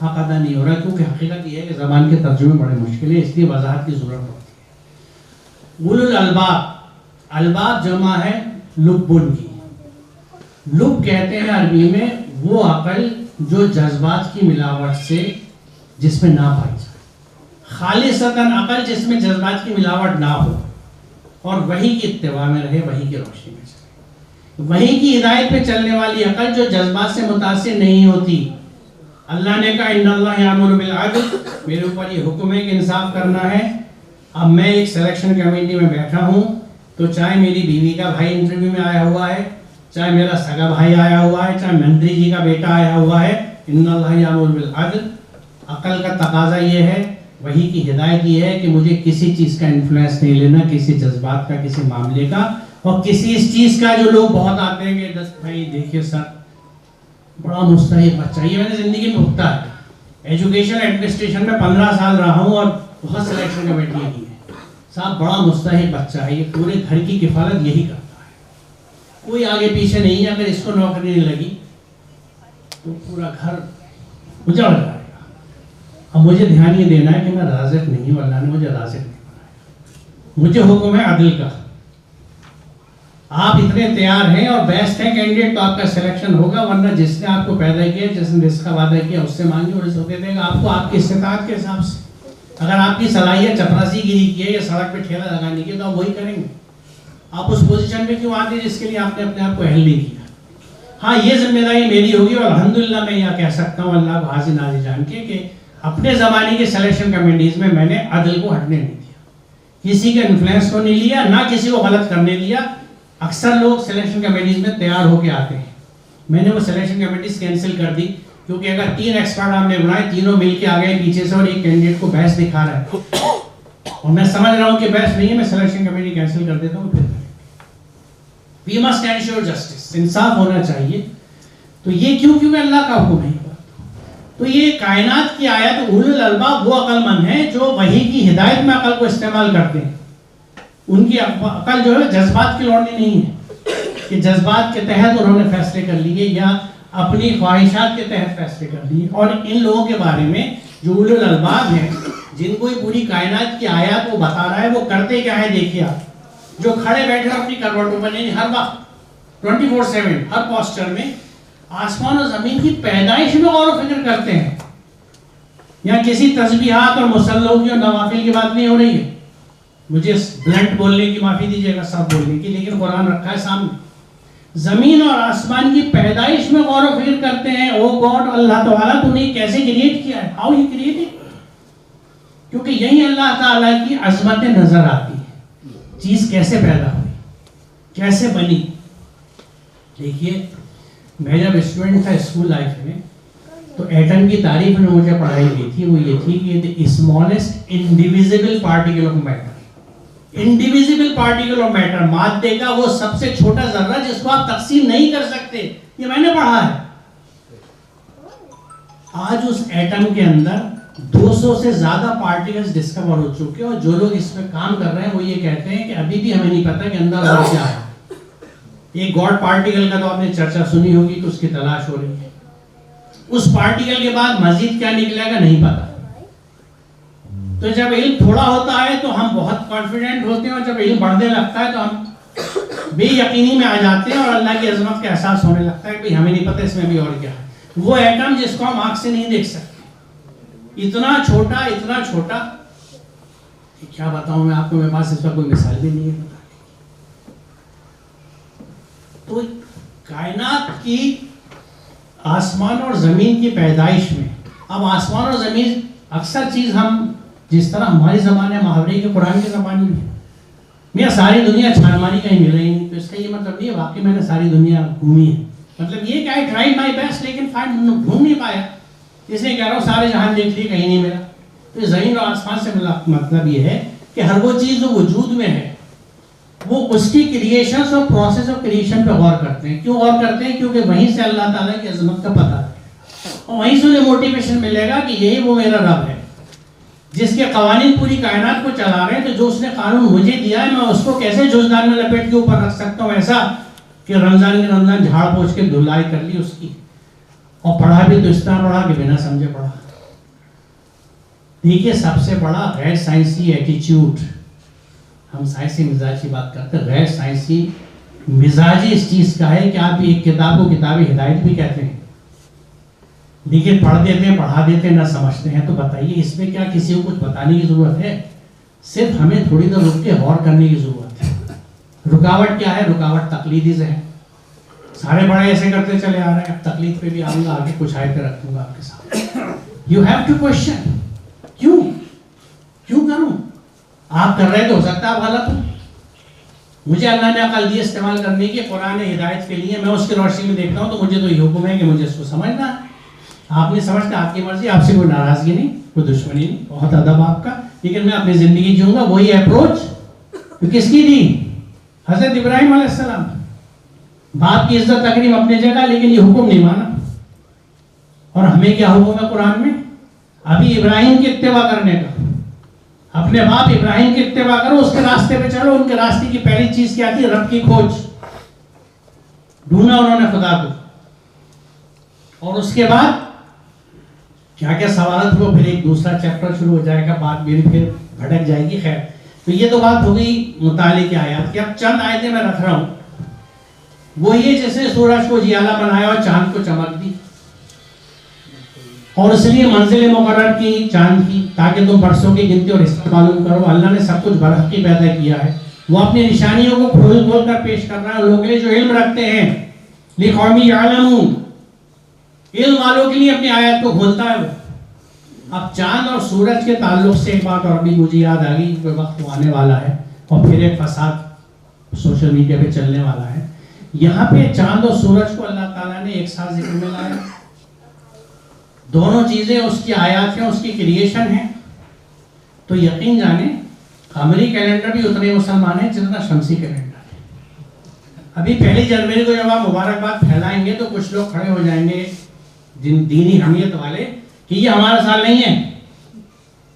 حق ادا نہیں ہو رہا، کیونکہ حقیقت یہ ہے کہ زبان کے ترجمے بڑے مشکل ہیں، اس لیے وضاحت کی ضرورت ہوتی ہے. اولو الالباب، الباب جمع ہے لبن کی. لب کہتے ہیں عربی میں وہ عقل جو جذبات کی ملاوٹ سے جس میں نہ پائی جائے. خالصتاً عقل جس میں جذبات کی ملاوٹ نہ ہو اور وحی کی اتباع میں رہے، وحی کی روشنی میں چلے. وحی کی ہدایت پہ چلنے والی عقل جو جذبات سے متاثر نہیں ہوتی. اللہ نے کہا ان اللہ یامر بالعدل، میرے اوپر یہ حکم ہے کہ انصاف کرنا ہے. اب میں ایک سلیکشن کمیٹی میں بیٹھا ہوں، تو چاہے میری بیوی کا بھائی انٹرویو میں آیا ہوا ہے، چاہے میرا سگا بھائی آیا ہوا ہے، چاہے منتری جی کا بیٹا آیا ہوا ہے، ان اللہ یامر بالعدل. عقل کا تقاضا یہ ہے، وحی کی ہدایت یہ ہے کہ مجھے کسی چیز کا انفلوئنس نہیں لینا، کسی جذبات کا، کسی معاملے کا، اور کسی اس چیز کا جو لوگ بہت آتے ہیں کہ بھائی دیکھیے سر بڑا مستحق بچہ. یہ میں نے زندگی میں ہوتا ہے. ایجوکیشن ایڈمنسٹریشن میں 15 سال رہا ہوں اور بہت سلیکشن کمیٹیاں کی ہیں. صاحب بڑا مستحق بچہ ہے، یہ پورے گھر کی کفالت یہی کرتا ہے، کوئی آگے پیچھے نہیں ہے. اگر اس کو نوکری نہیں لگی تو پورا گھر اجڑ جائے گا. اب مجھے دھیان یہ دینا ہے کہ میں رازق نہیں ہوں، اللہ نے مجھے رازق نہیں بنایا. مجھے حکم ہے عدل کا. آپ اتنے تیار ہیں اور بیسٹ ہیں کینڈیڈیٹ تو آپ کا سلیکشن ہوگا، ورنہ جس نے آپ کو پیدا کیا، جس نے رزق کا وعدہ کیا، اس سے مانگے اور رزق دے دے گا آپ کو آپ کی استطاعت کے حساب سے. اگر آپ کی صلاحیت چپراسی گیری کی ہے یا سڑک پہ ٹھیلا لگانے کی تو آپ وہی کریں گے. آپ اس پوزیشن پہ کیوں آتے جس کے لیے آپ نے اپنے آپ کو اہل نہیں کیا. ہاں یہ ذمہ داری میری ہوگی اور الحمدللہ میں یہ کہہ سکتا ہوں اللہ کو حاضر ناظر جان کے کہ اپنے زمانے کے سلیکشن کمیٹیز میں نے عدل کو ہٹنے نہیں دیا، کسی کے انفلوئنس کو نہیں لیا، نہ کسی کو غلط کرنے دیا. اکثر لوگ سلیکشن کمیٹیز میں تیار ہو کے آتے ہیں، میں نے وہ سلیکشن کمیٹیز کینسل کر دی، کیونکہ اگر 3 ایکسپرٹ آپ نے بنائے، تینوں مل کے آ گئے پیچھے سے اور ایک کینڈیڈیٹ کو بحث دکھا رہا ہے اور میں سمجھ رہا ہوں کہ بحث نہیں ہے، میں سلیکشن کمیٹی کینسل کر دیتا ہوں. پھر وی مسٹ انشور جسٹس، انصاف ہونا چاہیے. تو یہ کیونکہ اللہ کا حکم ہے. تو یہ کائنات کی آیت اولو الالباب وہ عقل مند ہیں جو وحی کی ہدایت میں عقل کو استعمال کرتے ہیں. ان کی عقل جو ہے جذبات کی لوڑنی نہیں ہے کہ جذبات کے تحت انہوں نے فیصلے کر لیے یا اپنی خواہشات کے تحت فیصلے کر لیے. اور ان لوگوں کے بارے میں جو اولو الالباب ہیں، جن کو یہ پوری کائنات کی آیات وہ بتا رہا ہے، وہ کرتے کیا ہے دیکھیے آپ. جو کھڑے بیٹھے اپنی کروٹوں پر، یعنی ہر وقت 24/7 ہر پوسچر میں آسمان و زمین کی پیدائش میں غور و فکر کرتے ہیں. یہاں کسی تسبیحات اور مسلوں کی اور نوافل کی بات نہیں ہو رہی ہے. مجھے بلنٹ بولنے کی معافی دیجیے گا، صاحب بولنے کی، لیکن قرآن رکھا ہے سامنے. زمین اور آسمان کی پیدائش میں غور و فکر کرتے ہیں. او گاڈ، اللہ تعالیٰ تو نے کیسے کریٹ کیا ہے، ہاؤ ہی کریٹڈ. کیونکہ یہی اللہ تعالیٰ کی عظمت نظر آتی ہے، چیز کیسے پیدا ہوئی، کیسے بنی. دیکھیے میں جب اسٹوڈنٹ تھا اسکول لائف میں تو ایٹم کی تعریف میں مجھے پڑھائی گئی تھی، وہ یہ تھی کہ the smallest indivisible particle of matter. Indivisible particle of matter, مادے کا وہ سب سے چھوٹا ذرہ جس کو آپ تقسیم نہیں کر سکتے، یہ میں نے پڑھا ہے. آج اس ایٹم کے اندر 200 سے زیادہ پارٹیکلز ڈسکور ہو چکے اور جو لوگ اس میں کام کر رہے ہیں وہ یہ کہتے ہیں کہ ابھی بھی ہمیں نہیں پتا کہ اندر اور کیا ہے. ایک گاڈ پارٹیکل کا تو آپ نے چرچا سنی ہوگی کہ اس کی تلاش ہو رہی ہے. اس پارٹیکل کے بعد مزید کیا نکلے گا نہیں پتا. تو جب علم تھوڑا ہوتا ہے تو ہم بہت کانفیڈنٹ ہوتے ہیں، اور جب علم بڑھنے لگتا ہے تو ہم بے یقینی میں آ جاتے ہیں اور اللہ کی عظمت کا احساس ہونے لگتا ہے کہ ہمیں نہیں پتہ اس میں بھی اور کیا ہے. وہ ایٹم جس کو ہم آنکھ سے نہیں دیکھ سکتے، اتنا چھوٹا کہ کیا بتاؤں میں آپ کو، میرے پاس اس کا کوئی مثال بھی نہیں ہے. تو کائنات کی آسمان اور زمین کی پیدائش میں، اب آسمان اور زمین اکثر چیز ہم جس طرح ہماری زبان ہے محاورے کے قرآن کی زبان میں میاں ساری دنیا چھان ماری کہیں مل رہی نہیں، تو اس کا یہ مطلب نہیں ہے واقعی میں نے ساری دنیا گھومی ہے. مطلب یہ کہ I tried my best لیکن ڈھونڈ نہیں پایا، اس لیے کہہ رہا ہوں سارے جہان دیکھ لیے کہیں نہیں ملا. تو زمین اور آسمان سے مطلب یہ ہے کہ ہر وہ چیز جو وجود میں ہے وہ اس کی کریشنز اور پروسیس آف کریشن پہ غور کرتے ہیں. کیوں غور کرتے ہیں؟ کیونکہ وہیں سے اللہ تعالیٰ کی عظمت کا پتہ ہے، اور وہیں سے انہیں موٹیویشن ملے گا کہ یہی وہ میرا رب ہے جس کے قوانین پوری کائنات کو چلا رہے ہیں. تو جو اس نے قانون مجھے دیا ہے میں اس کو کیسے جوزدان میں لپیٹ کے اوپر رکھ سکتا ہوں ایسا کہ رمضان کے رمضان جھاڑ پوچھ کے دھلائی کر لی اس کی، اور پڑھا بھی تو اس طرح پڑھا کہ بنا سمجھے پڑھا. دیکھیے سب سے بڑا غیر سائنسی ایٹیچیوڈ، ہم سائنسی مزاج کی بات کرتے ہیں، غیر سائنسی مزاجی اس چیز کا ہے کہ آپ ایک کتاب کو کتاب ہدایت بھی کہتے ہیں، لیکن پڑھ دیتے ہیں پڑھا دیتے ہیں نہ سمجھتے ہیں. تو بتائیے اس میں کیا کسی کو کچھ بتانے کی ضرورت ہے؟ صرف ہمیں تھوڑی دیر رک کے غور کرنے کی ضرورت ہے. رکاوٹ کیا ہے؟ رکاوٹ تقلیدی ذہن. سارے بڑے ایسے کرتے چلے آ رہے ہیں، اب تقلید پہ بھی آؤں گا، آگے کچھ آیتیں رکھوں گا آپ کے سامنے. یو ہیو ٹو کوشچن، کیوں کروں؟ آپ کر رہے تو ہو سکتا ہے آپ غلط ہوں. مجھے اللہ نے عقل دی استعمال کرنے کی قرآن ہدایت کے لیے، میں اس کی روشنی میں دیکھتا ہوں تو مجھے تو یہ حکم ہے کہ مجھے اس کو سمجھنا ہے. آپ نہیں سمجھتے آپ کی مرضی، آپ سے کوئی ناراضگی نہیں، کوئی دشمنی نہیں، بہت ادب آپ کا، لیکن میں اپنی زندگی جیوں گا وہی اپروچ تو کس کی دی؟ حضرت ابراہیم علیہ السلام. باپ کی عزت تقریب اپنی جگہ، لیکن یہ حکم نہیں مانا. اور ہمیں کیا حکم ہے قرآن میں؟ ابھی ابراہیم کی اتباع کرنے کا. اپنے باپ ابراہیم کی اتباع کرو، اس کے راستے پہ چلو. ان کے راستے کی پہلی چیز کیا تھی؟ رب کی کھوج. ڈھونڈا انہوں نے خدا کو، اور اس کے بعد کیا کیا سوالات ہو، پھر ایک دوسرا چیپٹر شروع ہو جائے گا، بات میری پھر بھٹک جائے گی. خیر، تو یہ تو بات ہو گئی مطالعے کی آیات کی. اب چند آیتیں میں رکھ رہا ہوں. وہ یہ جیسے سورج کو جیالہ بنایا اور چاند کو چمک دی، اور اس لیے منزل مقرر کی چاند کی تاکہ تم برسوں کی گنتی اور حساب معلوم کرو. اللہ نے سب کچھ برحقی پیدا کیا ہے. وہ اپنی نشانیوں کو کھول کھول کر پیش کر رہا ہے لوگوں کے لیے جو علم رکھتے ہیں. لِقَوْمٍ يَعْلَمُونَ، علم والوں کے لیے اپنی آیات کو کھولتا ہے وہ. اب چاند اور سورج کے تعلق سے ایک بات اور بھی مجھے یاد آ گئی، کوئی وقت آنے والا ہے اور پھر ایک فساد سوشل میڈیا پہ چلنے والا ہے. یہاں پہ چاند اور سورج کو اللہ تعالیٰ نے ایک ساتھ ذکر میں لایا. دونوں چیزیں اس کی آیات ہیں، اس کی کریشن ہے. تو یقین جانیں قمری کیلنڈر بھی اتنے مسلمان ہیں جتنا شمسی کیلنڈر ہے. ابھی 1 جنوری کو جب آپ مبارکباد پھیلائیں گے تو کچھ لوگ کھڑے ہو جائیں گے جن دینی حمیت والے کہ یہ ہمارا سال نہیں ہے،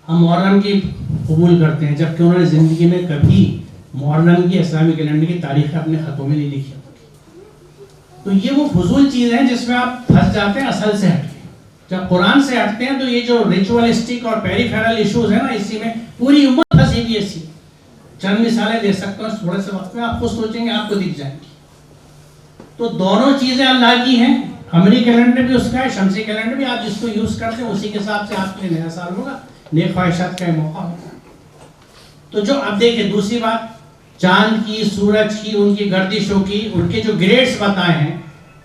ہم محرم کی قبول کرتے ہیں، جبکہ انہوں نے زندگی میں کبھی محرم کی اسلامی کیلنڈر کی تاریخ اپنے خطوں میں نہیں لکھی. تو یہ وہ فضول چیز ہے جس میں آپ پھنس جاتے ہیں اصل سے ہٹ کے. جب قرآن سے ہٹتے ہیں تو یہ جو ریچولسٹک اور پیریفیرل ایشوز ہیں نا، اسی میں پوری امت پھنسی ہوئی ہے. ایسی چند مثالیں دے سکتا ہوں تھوڑے سے وقت میں، آپ خود سوچیں گے آپ کو دکھ جائیں گی. تو دونوں چیزیں اللہ کی ہیں. قمری کیلنڈر بھی اس کا ہے، شمسی کیلنڈر بھی. آپ جس کو یوز کرتے ہیں اسی کے حساب سے آپ کے لیے نیا سال ہوگا، نیک خواہشات کا موقع ہوگا. تو جو اب دیکھیں دوسری بات، چاند کی، سورج کی، ان کی گردشوں کی، ان کے جو گریڈز بتائے ہیں.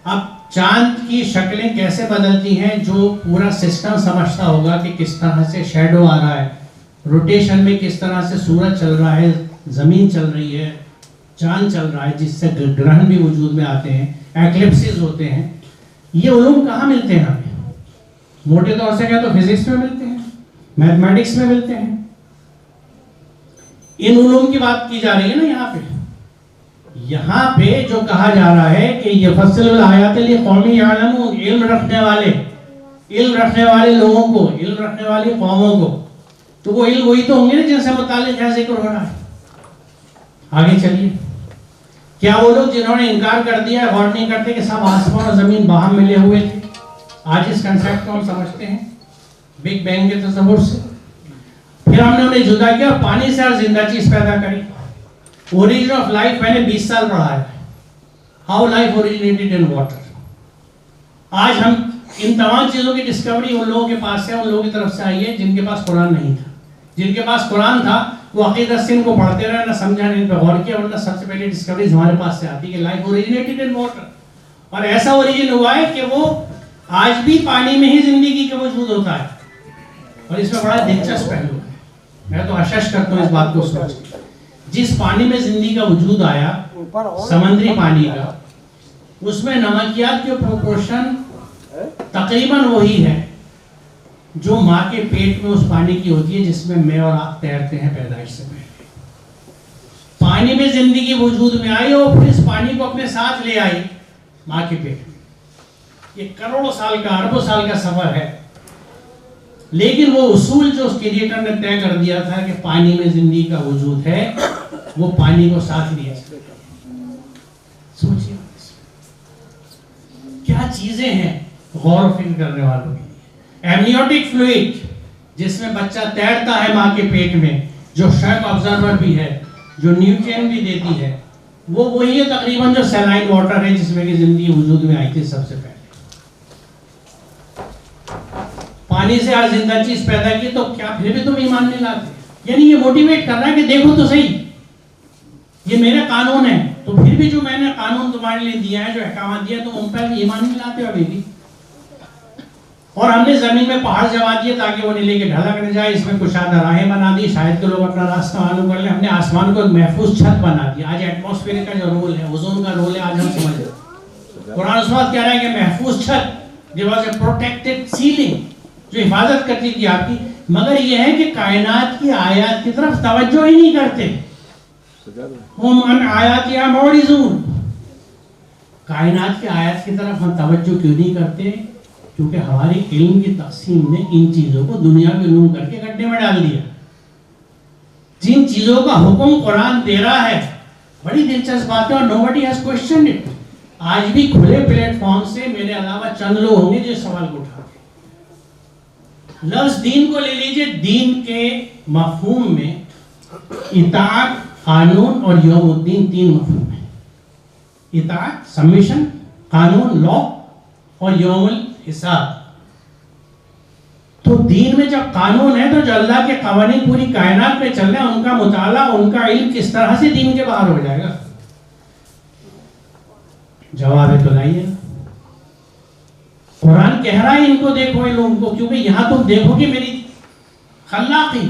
اب چاند کی شکلیں کیسے بدلتی ہیں، جو پورا سسٹم سمجھتا ہوگا کہ کس طرح سے شیڈو آ رہا ہے، روٹیشن میں کس طرح سے سورج چل رہا ہے، زمین چل رہی ہے، چاند چل رہا ہے، جس سے گرہن بھی وجود میں آتے ہیں، ایکلپسز ہوتے ہیں. یہ علوم کہاں ملتے ہیں ہمیں؟ موٹے طور سے کہتے تو فزکس میں ملتے ہیں، میتھمیٹکس میں ملتے ہیں. ان علوم کی بات کی جا رہی ہے نا یہاں پہ جو کہا جا رہا ہے کہ یفصل الآیات لقوم یعلمون، علم رکھنے والے لوگوں کو، علم رکھنے والی قوموں کو. تو وہ علم وہی تو ہوں گے نا جن سے متعلق ہے ذکر ہو رہا ہے. آگے چلیے، کیا وہ لوگ جنہوں نے انکار کر دیا غور نہیں کرتے کہ سب آسمان اور زمین باہم ملے ہوئے تھے؟ آج اس کنسیپٹ کو ہم سمجھتے ہیں بگ بینگ کے تصور سے. پھر ہم نے انہیں جدا کیا, پانی سے ہر زندہ چیز پیدا کری. اوریجن آف لائف میں نے 20 سال پڑھا ہے, how life originated in water. آج ہم ان تمام چیزوں کی ڈسکوری ان لوگوں کے پاس ہے, ان لوگوں کی طرف سے آئی ہے جن کے پاس قرآن نہیں تھا. جن کے پاس قرآن تھا وہ عقیدت سے ان کو پڑھتے رہے, نہ سمجھا, نہ ان پہ غور کیا, ورنہ سب سے پہلے ڈسکوریز ہمارے پاس سے آتی ہے کہ لائف اوریجنیٹڈ ان واٹر. اور ایسا اوریجن ہوا ہے کہ وہ آج بھی پانی میں ہی زندگی کا وجود ہوتا ہے. اور اس میں بڑا دلچسپ پہلو ہے, میں تو حشش کرتا ہوں اس بات کو سوچ کے. جس پانی میں زندگی کا وجود آیا, سمندری پانی کا, اس میں نمکیات کی پروپورشن تقریباً وہی ہے جو ماں کے پیٹ میں اس پانی کی ہوتی ہے جس میں میں اور آپ تیرتے ہیں پیدائش سے پہلے. پانی میں زندگی وجود میں آئی اور پھر اس پانی کو اپنے ساتھ لے آئی ماں کے پیٹ میں. یہ کروڑوں سال کا, اربوں سال کا سفر ہے, لیکن وہ اصول جو اس کریٹر نے طے کر دیا تھا کہ پانی میں زندگی کا وجود ہے, وہ پانی کو ساتھ لیا. سوچیے کیا چیزیں ہیں غور و فکر کرنے والوں کے لیے. ایمنیوٹک فلوئڈ جس میں بچہ تیرتا ہے ماں کے پیٹ میں, جو شاک آبزرور بھی ہے, جو نیوٹرین بھی دیتی ہے, وہ وہی ہے تقریباً جو سیلائن واٹر ہے جس میں کہ زندگی وجود میں آئی تھی سب سے پہلے. پانی سے ہر زندہ چیز پیدا کی, تو کیا پھر بھی تم ایمان نہیں لاتے؟ یعنی یہ موٹیویٹ کر رہا ہے کہ دیکھو تو صحیح, یہ میرا قانون ہے, تو پھر بھی جو میں نے قانون تمہارے لیے دیا ہے, جو احکامات دیا ہے, تم ان پر ایمان نہیں لاتے ہو ابھی بھی. اور ہم نے زمین میں پہاڑ جما دیے تاکہ وہ نیلے کے ڈھلک نہ جائے, اس میں کشادہ راہیں بنا دی شاید کہ لوگ اپنا راستہ معلوم کر لیں. ہم نے آسمان کو ایک محفوظ چھت بنا دی. آج ایٹماسفیئر کا جو رول ہے, اوزون کا رول ہے, آج ہم سمجھ رہے ہیں. قرآن اس وقت کہہ رہا ہے کہ محفوظ چھت, there was a protected ceiling, جو حفاظت کرتی تھی آپ کی. مگر یہ ہے کہ کائنات کی آیات کی طرف توجہ ہی نہیں کرتے. ہم ان آیاتیا معرضون, کائنات کی آیات کی طرف ہم توجہ کیوں نہیں کرتے؟ کیونکہ ہماری علم کی تقسیم نے ان چیزوں کو دنیا کے علوم کر کے گڈھے میں ڈال دیا. جن چیزوں کا حکم قرآن دے رہا ہے, بڑی دلچسپ بات ہے, اور nobody has questioned it. آج بھی کھلے پلیٹ فارم سے میرے علاوہ چند لوگ ہوں گے جو سوال کو اٹھا کے. لفظ دین کو لے لیجئے, دین کے مفہوم میں اطاعت, قانون اور یوم الدین 3 مفہوم ہیں. اطاعت سبمیشن, قانون لا, اور یوم الحساب. تو دین میں جب قانون ہے تو جو اللہ کے قوانین پوری کائنات میں چل رہے ہیں, ان کا مطالعہ, ان کا علم کس طرح سے دین کے باہر ہو جائے گا؟ جواب ہے تو لائیے. قرآن کہہ رہا ہے ان کو دیکھو, ان لوگوں کو, کیونکہ یہاں تم دیکھو کہ میری خلاقی,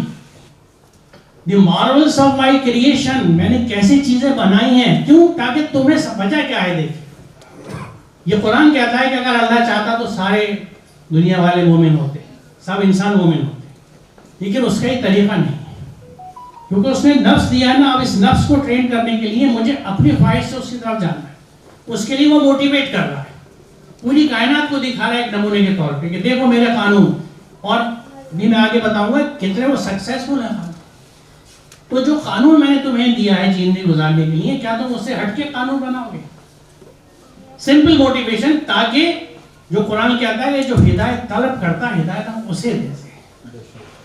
دی مارولس آف مائی کریشن, میں نے کیسی چیزیں بنائی ہیں. کیوں؟ تاکہ تمہیں وجہ کیا ہے دیکھیں. یہ قرآن کہتا ہے کہ اگر اللہ چاہتا تو سارے دنیا والے مومن ہوتے, سب انسان مومن ہوتے, لیکن اس کا ہی طریقہ نہیں, کیونکہ اس نے نفس دیا ہے نا. اب اس نفس کو ٹرین کرنے کے لیے مجھے اپنی خواہش سے اس کی طرف جانا ہے. اس کے لیے وہ موٹیویٹ کر رہا ہے, پوری کائنات کو دکھا رہا ہے ایک نمونے کے طور پہ کہ دیکھو میرے قانون. اور بھی میں آگے بتاؤں گا کتنے وہ سکسیسفل ہیں. تو جو قانون میں نے تمہیں دیا ہے زندگی گزارنے کے لیے, کیا تم اس سے ہٹ کے قانون بناؤ گے؟ سمپل موٹیویشن, تاکہ جو قرآن کہتا ہے جو ہدایت طلب کرتا ہے ہدایت ہم اسے دیتے ہیں.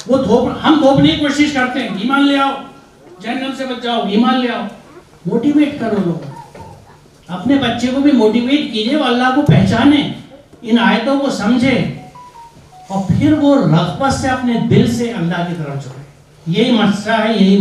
وہ ہم تھوپنے کی کوشش کرتے ہیں, ایمان لے آؤ, جہنم سے بچ جاؤ, ایمان لے آؤ. موٹیویٹ کرو لوگ, اپنے بچے کو بھی موٹیویٹ کیجئے, وہ اللہ کو پہچانے, ان آیتوں کو سمجھے, اور پھر وہ رغبت سے اپنے دل سے اللہ کی طرف جڑے. یہی مسئلہ ہے, یہی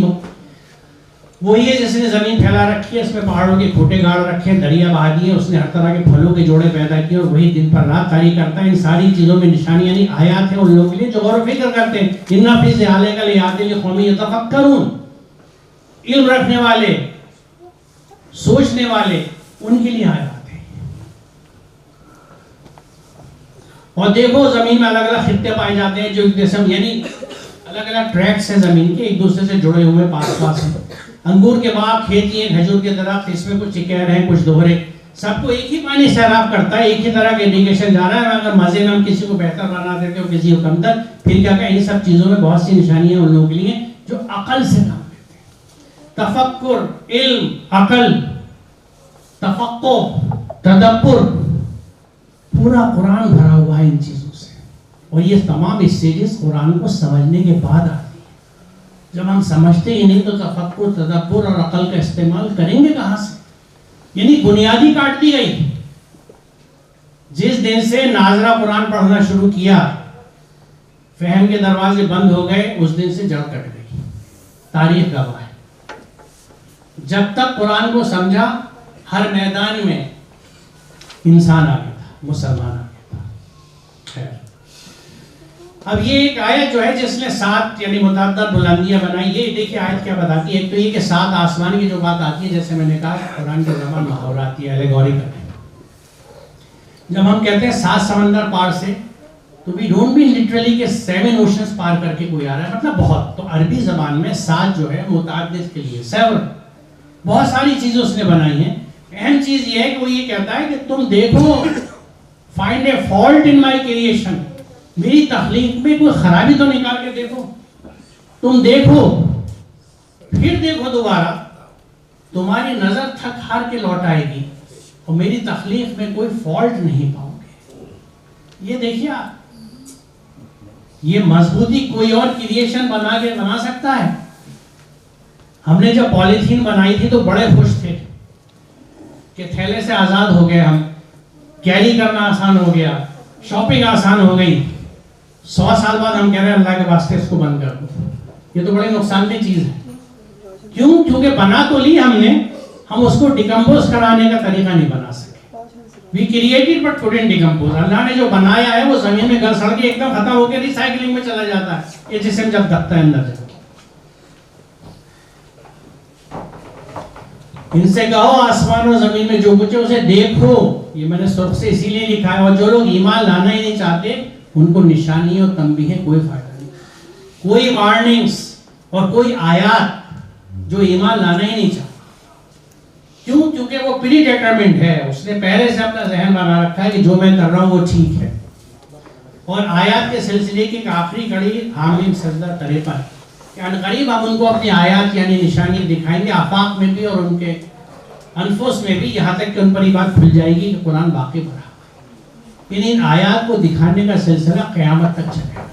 وہی ہے جس نے زمین پھیلا رکھی ہے, اس میں پہاڑوں کے کھوٹے گاڑ رکھے ہیں, دریا بہا دیے, اس نے ہر طرح کے پھلوں کے جوڑے پیدا کیے, اور وہی دن پر رات طاری کرتا ہے. ان ساری چیزوں میں نشانی یعنی آیات ہیں ان لوگوں کے لیے جو غور و فکر کرتے ہیں. اِنَّ فِي ذَلِكَ لَآيَاتٍ لِقَوْمٍ يَتَفَكَّرُونَ, علم رکھنے والے, سوچنے والے, ان کے لیے آیات ہیں. اور دیکھو زمین میں الگ الگ خطے پائے جاتے ہیں, جو ایک قسم یعنی الگ الگ ٹریکس ہیں زمین کے, ایک دوسرے سے جڑے ہوئے پاس پاس ہیں. انگور کے باغ, کھیتی, کھجور کے درخت, اس میں کچھ چکیر ہیں, کچھ دوہرے, سب کو ایک ہی پانی سیراب کرتا ہے, ایک ہی طرح کا انڈیکیشن جا رہا ہے. اگر مزے میں ہم کسی کو بہتر بنا دیتے اور کسی کو کمتر, پھر کیا کہ ان سب چیزوں میں بہت سی نشانیاں ان لوگوں کے لیے جو عقل سے کام لیتے ہیں. تفکر, علم, عقل, تفقہ, تدبر, پورا قرآن بھرا ہوا ہے ان چیزوں سے. اور یہ تمام اسٹیجز قرآن کو سمجھنے کے بعد آتی ہیں. جب ہم سمجھتے ہی نہیں تو تفکر تدبر اور عقل کا استعمال کریں گے کہاں سے؟ یعنی بنیادی کاٹ دی گئی. جس دن سے ناظرہ قرآن پڑھنا شروع کیا فہم کے دروازے بند ہو گئے, اس دن سے جڑ کٹ گئی. تاریخ گواہ ہے. جب تک قرآن کو سمجھا ہر میدان میں انسان آگے تھا, مسلمان آگے تھا. خیر, اب یہ ایک آیت جو ہے جس نے 7 یعنی متعدد بلندیاں بنائی, یہ دیکھیے آیت کیا بتاتی ہے. ایک تو یہ کہ 7 آسمان کی جو بات آتی ہے, جیسے میں نے کہا قرآن کے زبان محاوراتی ہے, الیگوریکل ہے. جب ہم کہتے ہیں 7 سمندر پار سے, تو we don't mean literally کہ 7 oceans پار کر کے کوئی آ رہا ہے, مطلب بہت. تو عربی زبان میں 7 جو ہے متعدد کے لیے 7, بہت ساری چیزیں اس نے بنائی ہیں. اہم چیز یہ ہے کہ وہ یہ کہتا ہے کہ تم دیکھو, find a fault in my creation, میری تخلیق میں کوئی خرابی تو نکال کے دیکھو. تم دیکھو, پھر دیکھو دوبارہ, تمہاری نظر تھک ہار کے لوٹ آئے گی اور میری تخلیق میں کوئی فالٹ نہیں پاؤ گے. یہ دیکھیے آپ, یہ مضبوطی کوئی اور کریشن بنا سکتا ہے؟ ہم نے جب پالیتھین بنائی تھی تو بڑے خوش تھے کہ تھیلے سے آزاد ہو گئے ہم, کیری کرنا آسان ہو گیا, شاپنگ آسان ہو گئی. 100 سال بعد ہم کہہ رہے ہیں اللہ کے واسطے اس کو بند کر دو. یہ تو بڑی نقصان دہ چیز ہے. کیوں؟ کیونکہ بنا تو لی ہم نے, ہم اس کو ڈیکمپوز کرانے کا طریقہ نہیں بنا سکے. We created but couldn't decompose. اللہ نے جو بنایا ہے وہ زمین میں گل سڑ کے ایک دم ختم ہو کے ریسائکلنگ میں چلا جاتا ہے. یہ جسم جب دبتا ہے اندر جا کے, ان سے کہو آسمان اور زمین میں جو کچھ ہے اسے دیکھو. یہ میں نے سرخ سے اسی لیے لکھا ہے. اور جو لوگ ایمان لانا ہی نہیں چاہتے ان کو نشانی اور تنبیہ کوئی فائدہ نہیں, کوئی وارننگز اور کوئی آیات جو ایمان لانا ہی نہیں چاہتے. کیوں؟ کیونکہ وہ پری ڈیٹرمنٹ ہے, اس نے پہلے سے اپنا ذہن بنا رکھا ہے کہ جو میں کر رہا ہوں وہ ٹھیک ہے. اور آیات کے سلسلے کی ایک آخری کڑی حامیم سجدہ طریقہ ہے کہ عنقریب ہم ان کو اپنی آیات یعنی نشانی دکھائیں گے, آفاق میں بھی اور ان کے انفس میں بھی, یہاں تک کہ ان پر یہ بات کھل جائے گی کہ قرآن باقی پڑا. یعنی ان آیات کو دکھانے کا سلسلہ قیامت تک چلے گا.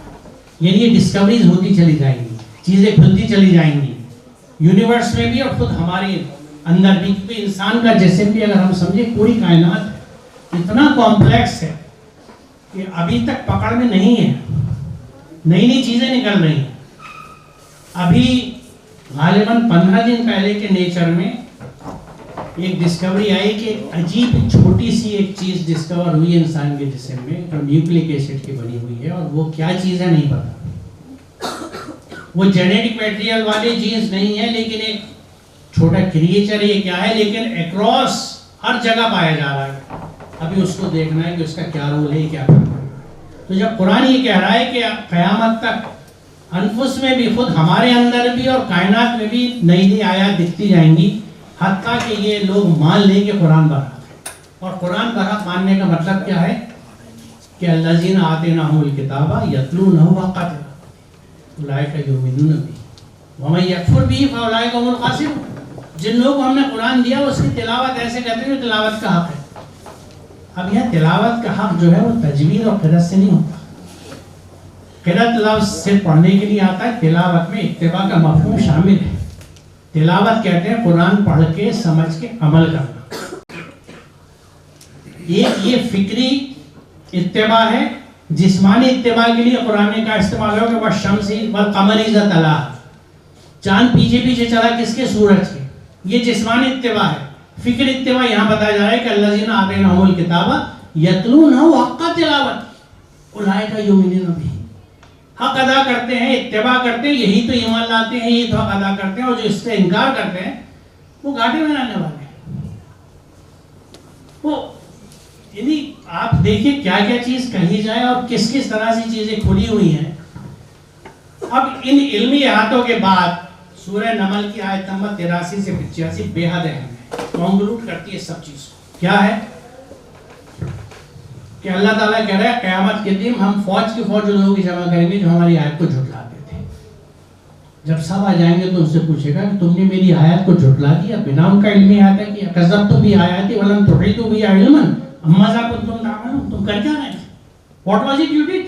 یعنی یہ ڈسکوریز ہوتی چلی جائیں گی, چیزیں کھلتی چلی جائیں گی یونیورس میں بھی اور خود ہمارے اندر بھی. کیونکہ انسان کا جسم بھی اگر ہم سمجھیں پوری کائنات اتنا کمپلیکس ہے کہ ابھی تک پکڑ میں نہیں ہے, نئی نئی چیزیں نکل رہی ہیں. ابھی غالباً 15 دن پہلے کے نیچر میں ایک ڈسکوری آئی کہ عجیب چھوٹی سی ایک چیز ڈسکور ہوئی انسان کے جسم میں جو نیوکلک ایسڈ کی بنی ہوئی ہے, اور وہ کیا چیز ہے نہیں پتا. وہ جینیٹک میٹیریل والی چیز نہیں ہے لیکن ایک چھوٹا کریچر یہ کیا ہے, لیکن اکراس ہر جگہ پایا جا رہا ہے. ابھی اس کو دیکھنا ہے کہ اس کا کیا رول ہے, کیا کرنا ہے. تو جب قرآن یہ کہہ رہا ہے کہ قیامت تک انفس میں بھی, خود ہمارے اندر بھی اور کائنات میں بھی نئی نئی آیات دکھتی جائیں گی, حتیٰ کہ یہ لوگ مان لیں کہ قرآن برحق ہے. اور قرآن برحق ماننے کا مطلب کیا ہے کہ الذین آتیناہم الکتاب یتلونہ حق تلاوتہ اولئک یؤمنون بہ ومن یکفر بہ فاولئک هم الخاسرون. جن لوگوں کو ہم نے قرآن دیا اس کی تلاوت ایسے کہتے ہیں تلاوت کا حق ہے. اب یہ تلاوت کا حق جو ہے وہ تجوید اور قرأت سے نہیں ہوتا. قرأت لفظ صرف پڑھنے کے لیے آتا ہے, تلاوت میں اتباع کا مفہوم شامل ہے. تلاوت کہتے ہیں قرآن پڑھ کے سمجھ کے عمل کرنا. ایک یہ فکری اتباع ہے, جسمانی اتباع کے لیے قرآن کا استعمال ہوگا والشمس والقمر اذا تلاها, چاند پیچھے پیچھے چلا کس کے؟ سورج کے. یہ جسمانی اتباع ہے. فکر اتباع یہاں بتایا جا رہا ہے کہ الذین آتیناہم الکتاب یتلونہ حق تلاوتہ اولئک یؤمنون بہ, حق ادا کرتے ہیں, اتباع کرتے ہیں, یہی تو ایمان لاتے ہیں, یہی تو حق ادا کرتے ہیں. اور جو اس سے انکار کرتے ہیں وہ گاٹے میں آنے والے ہیں. وہ یعنی آپ دیکھیں کیا کیا چیز کہی جائے اور کس کس طرح سے چیزیں کھلی ہوئی ہیں. اب ان علمی احاطوں کے بعد سورہ نمل کی آیت نمبر 83 سے 85 بے حد اہم ہے, کنکلوڈ کرتی ہے سب چیز. کیا ہے کہ اللہ تعالیٰ کہہ رہا ہے قیامت کے دن ہم فوج کی فوج لوگوں کی جمع کریں گے جو ہماری آیت کو جھٹلاتے تھے. جب سب آ جائیں گے تو ان سے پوچھے گا کہ تم نے میری آیت کو جھٹلا دیا بنا ان کا علمی احاطہ کیا. کذبتم بآیاتی ولم تحیطوا بہا علما ماذا کنتم تعملون, تم کر کیا رہے تھے, what was it you did.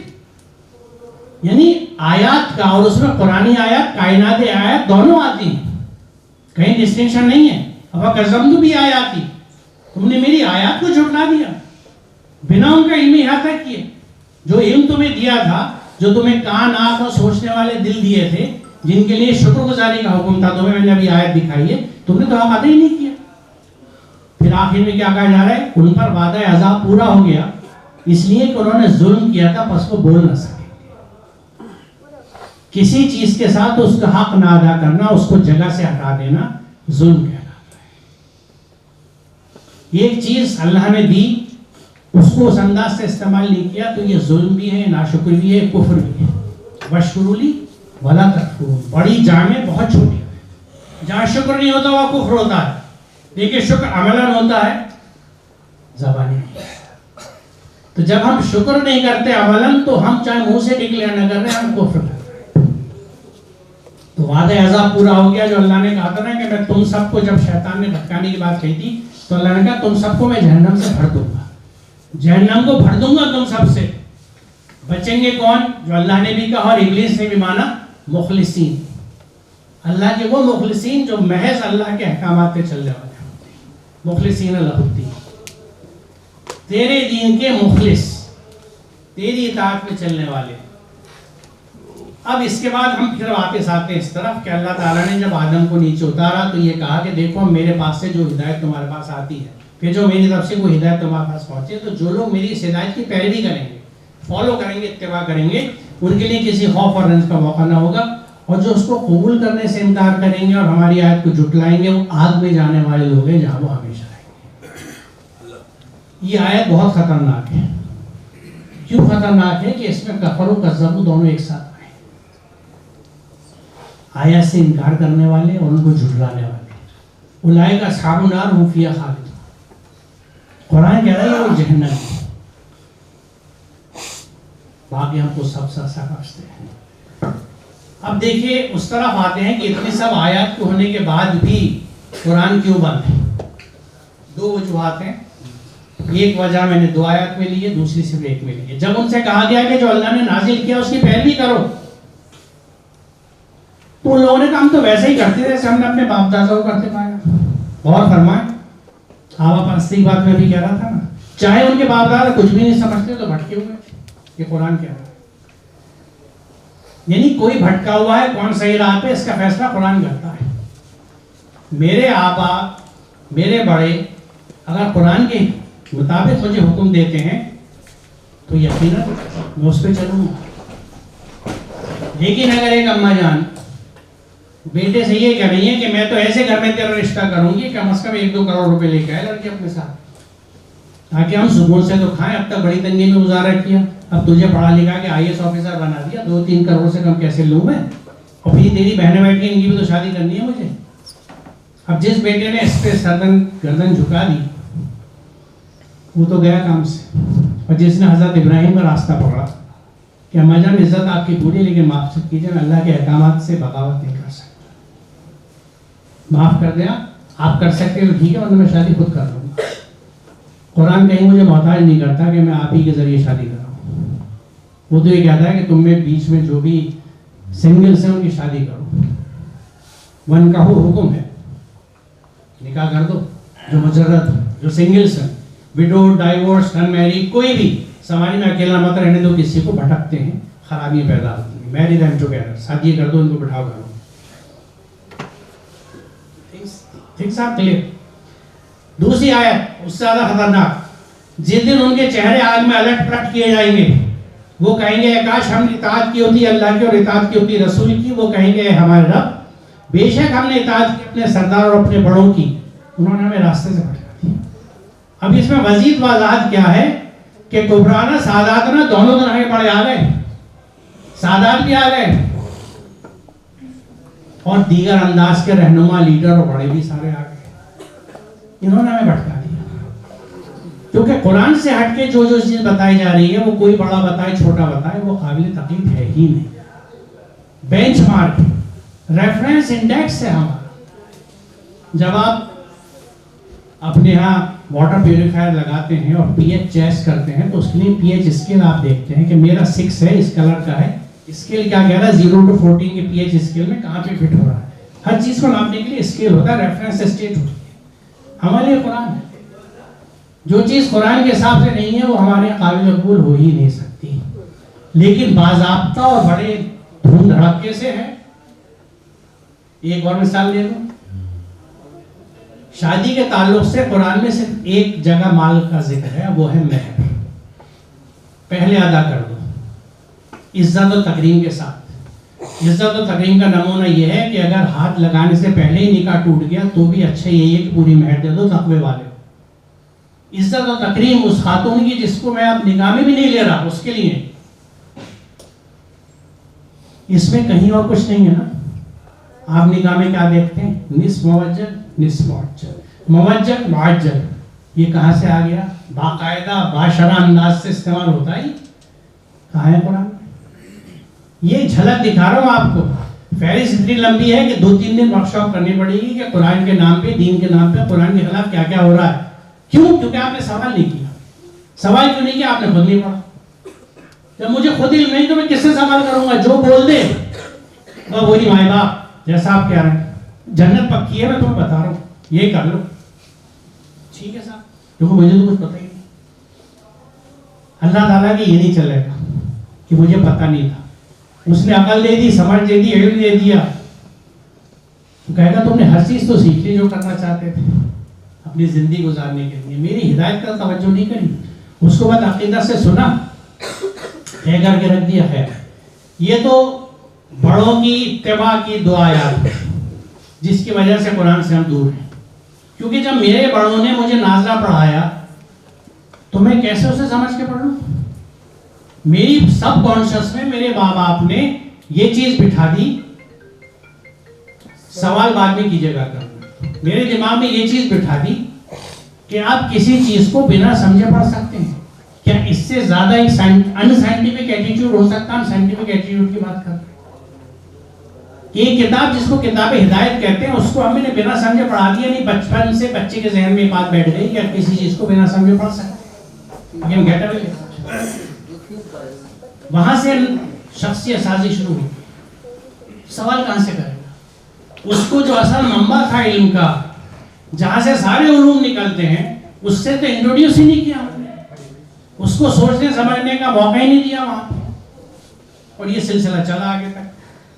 یعنی آیات کا اور اس میں قرآنی آیات کائنات آیات دونوں آتی ہیں, کہیں ڈسٹنکشن نہیں ہے. اب قسم بھی آیات ہی, تم نے میری آیات کو جھٹلا دیا بنا ان کا علم احاطہ کیے. جو علم تمہیں دیا تھا, جو تمہیں کان آنکھ اور سوچنے والے دل دیے تھے, جن کے لیے شکر گزاری کا حکم تھا, تمہیں میں نے ابھی آیت دکھائی ہے, تم نے تو احاطہ ہی نہیں کیا. پھر آخر میں کیا کہا جا رہا ہے, ان پر وعدہ عذاب پورا ہو گیا اس لیے کہ انہوں نے ظلم کیا تھا, پس وہ بول نہ سکے. کسی چیز کے ساتھ اس کا حق نہ ادا کرنا, اس کو جگہ سے ہٹا دینا ظلم کہلاتا ہے. ایک چیز اللہ نے دی, اس کو اس انداز سے استعمال نہیں کیا تو یہ ظلم بھی ہے, ناشکری بھی ہے, کفر بھی ہے. وَاشْكُرُوا لِي وَلَا تَكْفُرُونَ, بڑی جامع بہت چھوٹی ہے. جہاں شکر نہیں ہوتا وہ کفر ہوتا ہے, لیکن شکر عملاً ہوتا ہے, زبانی نہیں. تو جب ہم شکر نہیں کرتے عملاً, تو ہم چاہے منہ سے ڈکلیئر نہ کر رہے, ہم کفر کر رہے ہیں. تو وعدہ عذاب پورا ہو گیا جو اللہ نے کہا تھا نا کہ میں تم سب کو, جب شیطان نے بھٹکانے کی بات کہی تھی تو اللہ نے کہا تم سب کو میں جہنم سے بھر دوں گا, جہنم کو بھر دوں گا تم سب سے. بچیں گے کون؟ جو اللہ نے بھی کہا اور ابلیس نے بھی مانا, مخلصین. اللہ کے وہ مخلصین جو محض اللہ کے احکامات پہ چلنے والے ہوتے ہیں, مخلصین لہ الدین, تیرے دین کے مخلص, تیری اطاعت میں چلنے والے. اب اس کے بعد ہم پھر واپس آتے ہیں اس طرف کہ اللہ تعالیٰ نے جب آدم کو نیچے اتارا تو یہ کہا کہ دیکھو میرے پاس سے جو ہدایت تمہارے پاس آتی ہے, پھر جو میری طرف سے وہ ہدایت تمہارے پاس پہنچے, تو جو لوگ میری اس ہدایت کی پیروی کریں گے, فالو کریں گے, اتباع کریں گے, ان کے لیے کسی خوف اور رنج کا موقع نہ ہوگا. اور جو اس کو قبول کرنے سے انکار کریں گے اور ہماری آیت کو جھٹلائیں گے, وہ آگ میں جانے والے لوگ ہیں جہاں وہ ہمیشہ رہیں گے. یہ آیت بہت خطرناک ہے. کیوں خطرناک ہے؟ کہ اس میں کفر و کذب دونوں ایک ساتھ آئے, آیت سے انکار کرنے والے اور ان کو جھٹلانے والے. اولئک اصحاب النار هم فیہا خالدون. قرآن کہہ رہا ہے وہ جہنم ہے. باقی ہم کو سب سمجھتے ہیں. اب دیکھیے اس طرف آتے ہیں کہ اتنے سب آیات کے ہونے کے بعد بھی قرآن کیوں بند ہے. دو وجوہات ہیں. ایک وجہ میں نے 2 آیات میں لی ہے, دوسری صرف 1 میں لی ہے. جب ان سے کہا گیا کہ جو اللہ نے نازل کیا اس کی پیروی کرو, تو ان لوگوں نے کہا ہم تو ویسے ہی کرتے تھے جیسے ہم نے اپنے باپ دادا کو کرتے پایا. غور فرمائیں, آبا پرستی کی بات میں بھی کہہ رہا تھا نا, چاہے ان کے باپ دادا کچھ بھی نہیں سمجھتے تو بھٹکے ہوئے. یہ قرآن کہہ رہا ہے. یعنی کوئی بھٹکا ہوا ہے, کون صحیح راہ پہ, اس کا فیصلہ قرآن کرتا ہے. میرے آبا, میرے بڑے اگر قرآن کے مطابق مجھے حکم دیتے ہیں تو یقیناً میں اس پہ چلوں گا. لیکن اگر ایک اماں جان بیٹے سے یہ کہہ رہی ہیں کہ میں تو ایسے گھر میں تیرا رشتہ کروں گی, کم از کم 1-2 کروڑ روپے لے کے آئے لڑکی اپنے ساتھ, تاکہ ہم سکون سے تو کھائیں. اب تک بڑی تنگی میں گزارا کیا, اب تجھے پڑھا لکھا کے IAS آفیسر بنا دیا, 2-3 کروڑ سے کم کیسے لوں میں, اور پھر تیری بہنیں بیٹھ کے ان کی بھی تو شادی کرنی ہے مجھے. اب جس بیٹے نے اس پہ گردن جھکا دی وہ تو گیا کام سے, اور جس نے حضرت ابراہیم کا راستہ پکڑا کہ اماں جان عزت آپ کی پوری, لیکن معاف کیجیے میں اللہ کے احکامات سے بغاوت نہیں کر سکتا, معاف کر دیا. آپ کر سکتے ہو ٹھیک ہے, ورنہ میں شادی خود کر لوں گا. قرآن کہیں مجھے محتاج نہیں کرتا کہ میں آپ ہی کے ذریعے شادی کراؤں. وہ تو یہ کہتا ہے کہ تم میں بیچ میں جو بھی سنگلس ہیں ان کی شادی کرو. ون کا حکم ہے, نکاح کر دو. جو مجرد, جو سنگلس ہیں, وڈو, ڈائیورس, ان میریڈ, کوئی بھی سماج میں اکیلا مت رہنے دو. کسی کو بھٹکتے ہیں, خرابیاں پیدا ہوتی ہیں. میری دیم ٹوگیدر, شادی کر دو, ان کو بٹھاؤ کرو. ٹھیک صاحب کلیئر. دوسری آیت اس سے زیادہ خطرناک, جس دن ان کے چہرے آگ میں الٹ پلٹ کیے جائیں گے, وہ کہیں گے کاش ہم نے اطاعت کی ہوتی اللہ کی اور اطاعت کی ہوتی رسول کی. وہ کہیں گے ہمارے رب, بے شک ہم نے اطاعت کی اپنے سردار اور اپنے بڑوں کی, انہوں نے ہمیں راستے سے بھٹکا دیا. اب اس میں مزید وضاحت کیا ہے کہ کبرانا سادات نا دونوں طرح کے بڑے آ گئے, سادات بھی آ گئے اور دیگر انداز کے رہنما, لیڈر اور بڑے بھی سارے آ گئے. انہوں نے ہمیں بھٹکا دیا, کیونکہ قرآن سے ہٹ کے جو چیز بتائی جا رہی ہے وہ کوئی بڑا بتائے چھوٹا بتائے وہ قابل تقلید ہے ہی نہیں. بینچ مارک, ریفرنس انڈیکس ہے ہمارا. جب آپ اپنے ہاں واٹر پیوریفائر لگاتے ہیں اور پی ایچ چیس کرتے ہیں تو اس کے لیے پی ایچ اسکیل آپ دیکھتے ہیں کہ میرا 6 ہے, اس کلر کا ہے, اسکیل کیا کہہ رہا ہے؟ 0 to 14 کے پی ایچ اسکیل میں کہاں پہ فٹ ہو رہا ہے. ہر چیز کو ناپنے کے لیے اسکیل ہوتا ہے, ریفرنس اسٹیٹ ہوتی ہے. ہمارے لیے قرآن ہے. جو چیز قرآن کے حساب سے نہیں ہے وہ ہمارے قابل قبول ہو ہی نہیں سکتی. لیکن باضابطہ اور بڑے دھوم دھڑکے سے ہے. ایک اور مثال دے دوں. شادی کے تعلق سے قرآن میں صرف ایک جگہ مال کا ذکر ہے, وہ ہے مہر. پہلے ادا کر دو عزت و تکریم کے ساتھ. عزت و تکریم کا نمونہ یہ ہے کہ اگر ہاتھ لگانے سے پہلے ہی نکاح ٹوٹ گیا تو بھی اچھا یہی ہے کہ پوری مہر دے دو تقوی والے. عزت و تکریم اس خاتون کی جس کو میں اب نکاح میں بھی نہیں لے رہا, اس کے لیے. اس میں کہیں اور کچھ نہیں ہے نا. آپ نکاح میں کیا دیکھتے ہیں؟ نصف موجہ نصف معجل, موجہ معجل. یہ کہاں سے آ گیا؟ باقاعدہ باشرہ انداز سے استعمال ہوتا ہے. کہاں ہے قرآن؟ یہ جھلک دکھا رہا ہوں آپ کو. فہرست اتنی لمبی ہے کہ 2-3 دن ورک شاپ کرنی پڑے گی کہ قرآن کے نام پہ, دین کے نام پہ قرآن کے خلاف کیا کیا ہو رہا ہے. کیوں؟ کیونکہ آپ نے سوال نہیں کیا. سوال کیوں نہیں کیا؟ آپ نے خود نہیں پڑھا. جب مجھے خود علم نہیں تو میں کس سے سوال کروں گا؟ جو بول دے وہ وہی مائے باپ. جیسا آپ کہہ رہے ہیں جنت پکی ہے, میں تمہیں بتا رہا ہوں یہ کر لو, ٹھیک ہے صاحب, کیونکہ مجھے تو کچھ پتہ ہی نہیں. اللہ تعالیٰ کی یہ نہیں چلے گا کہ مجھے پتہ نہیں تھا. اس نے عقل دے دی, سمجھ دے دی, علم دے دیا, تو کہے گا تم نے ہر چیز تو سیکھ لی جو کرنا چاہتے تھے اپنی زندگی گزارنے کے لیے. میری ہدایت کا توجہ نہیں کری, اس کو بعد عقیدہ سے سنا, طے کر کے رکھ دیا. خیر, یہ تو بڑوں کی اتباع کی دعا یاد ہے جس کی وجہ سے قرآن سے ہم دور ہیں. کیونکہ جب میرے بڑوں نے مجھے نازلہ پڑھایا تو میں کیسے اسے سمجھ کے پڑھ لوں؟ میری سب کانشس میں میرے ماں باپ نے یہ چیز بٹھا دی, سوال بعد میں کیجیے گا کرنا. میرے دماغ میں یہ چیز بٹھا دی کہ آپ کسی چیز کو بنا سمجھے پڑھ سکتے ہیں. کیا اس سے زیادہ ایک ان سائنٹیفک ایٹیٹیوڈ ہو سکتا ہے؟ ہم سائنٹیفک ایٹیٹیوڈ کی بات کر رہے ہیں. یہ کتاب جس کو کتاب ہدایت کہتے ہیں اس کو ہم نے بنا سمجھے پڑھا دیا. نہیں, بچپن سے بچے کے ذہن میں بات بیٹھ گئی کہ آپ کسی چیز کو بنا سمجھے پڑھ سکتے ہیں. وہاں سے شخصیت سازی شروع ہوئی. سوال کہاں سے کرے گا؟ اس کو جو اصل منبع تھا علم کا, جہاں سے سارے علوم نکلتے ہیں, اس سے تو انٹروڈیوس ہی نہیں کیا ہم نے. اس کو سوچنے سمجھنے کا موقع ہی نہیں دیا وہاں, اور یہ سلسلہ چلا آگے تک.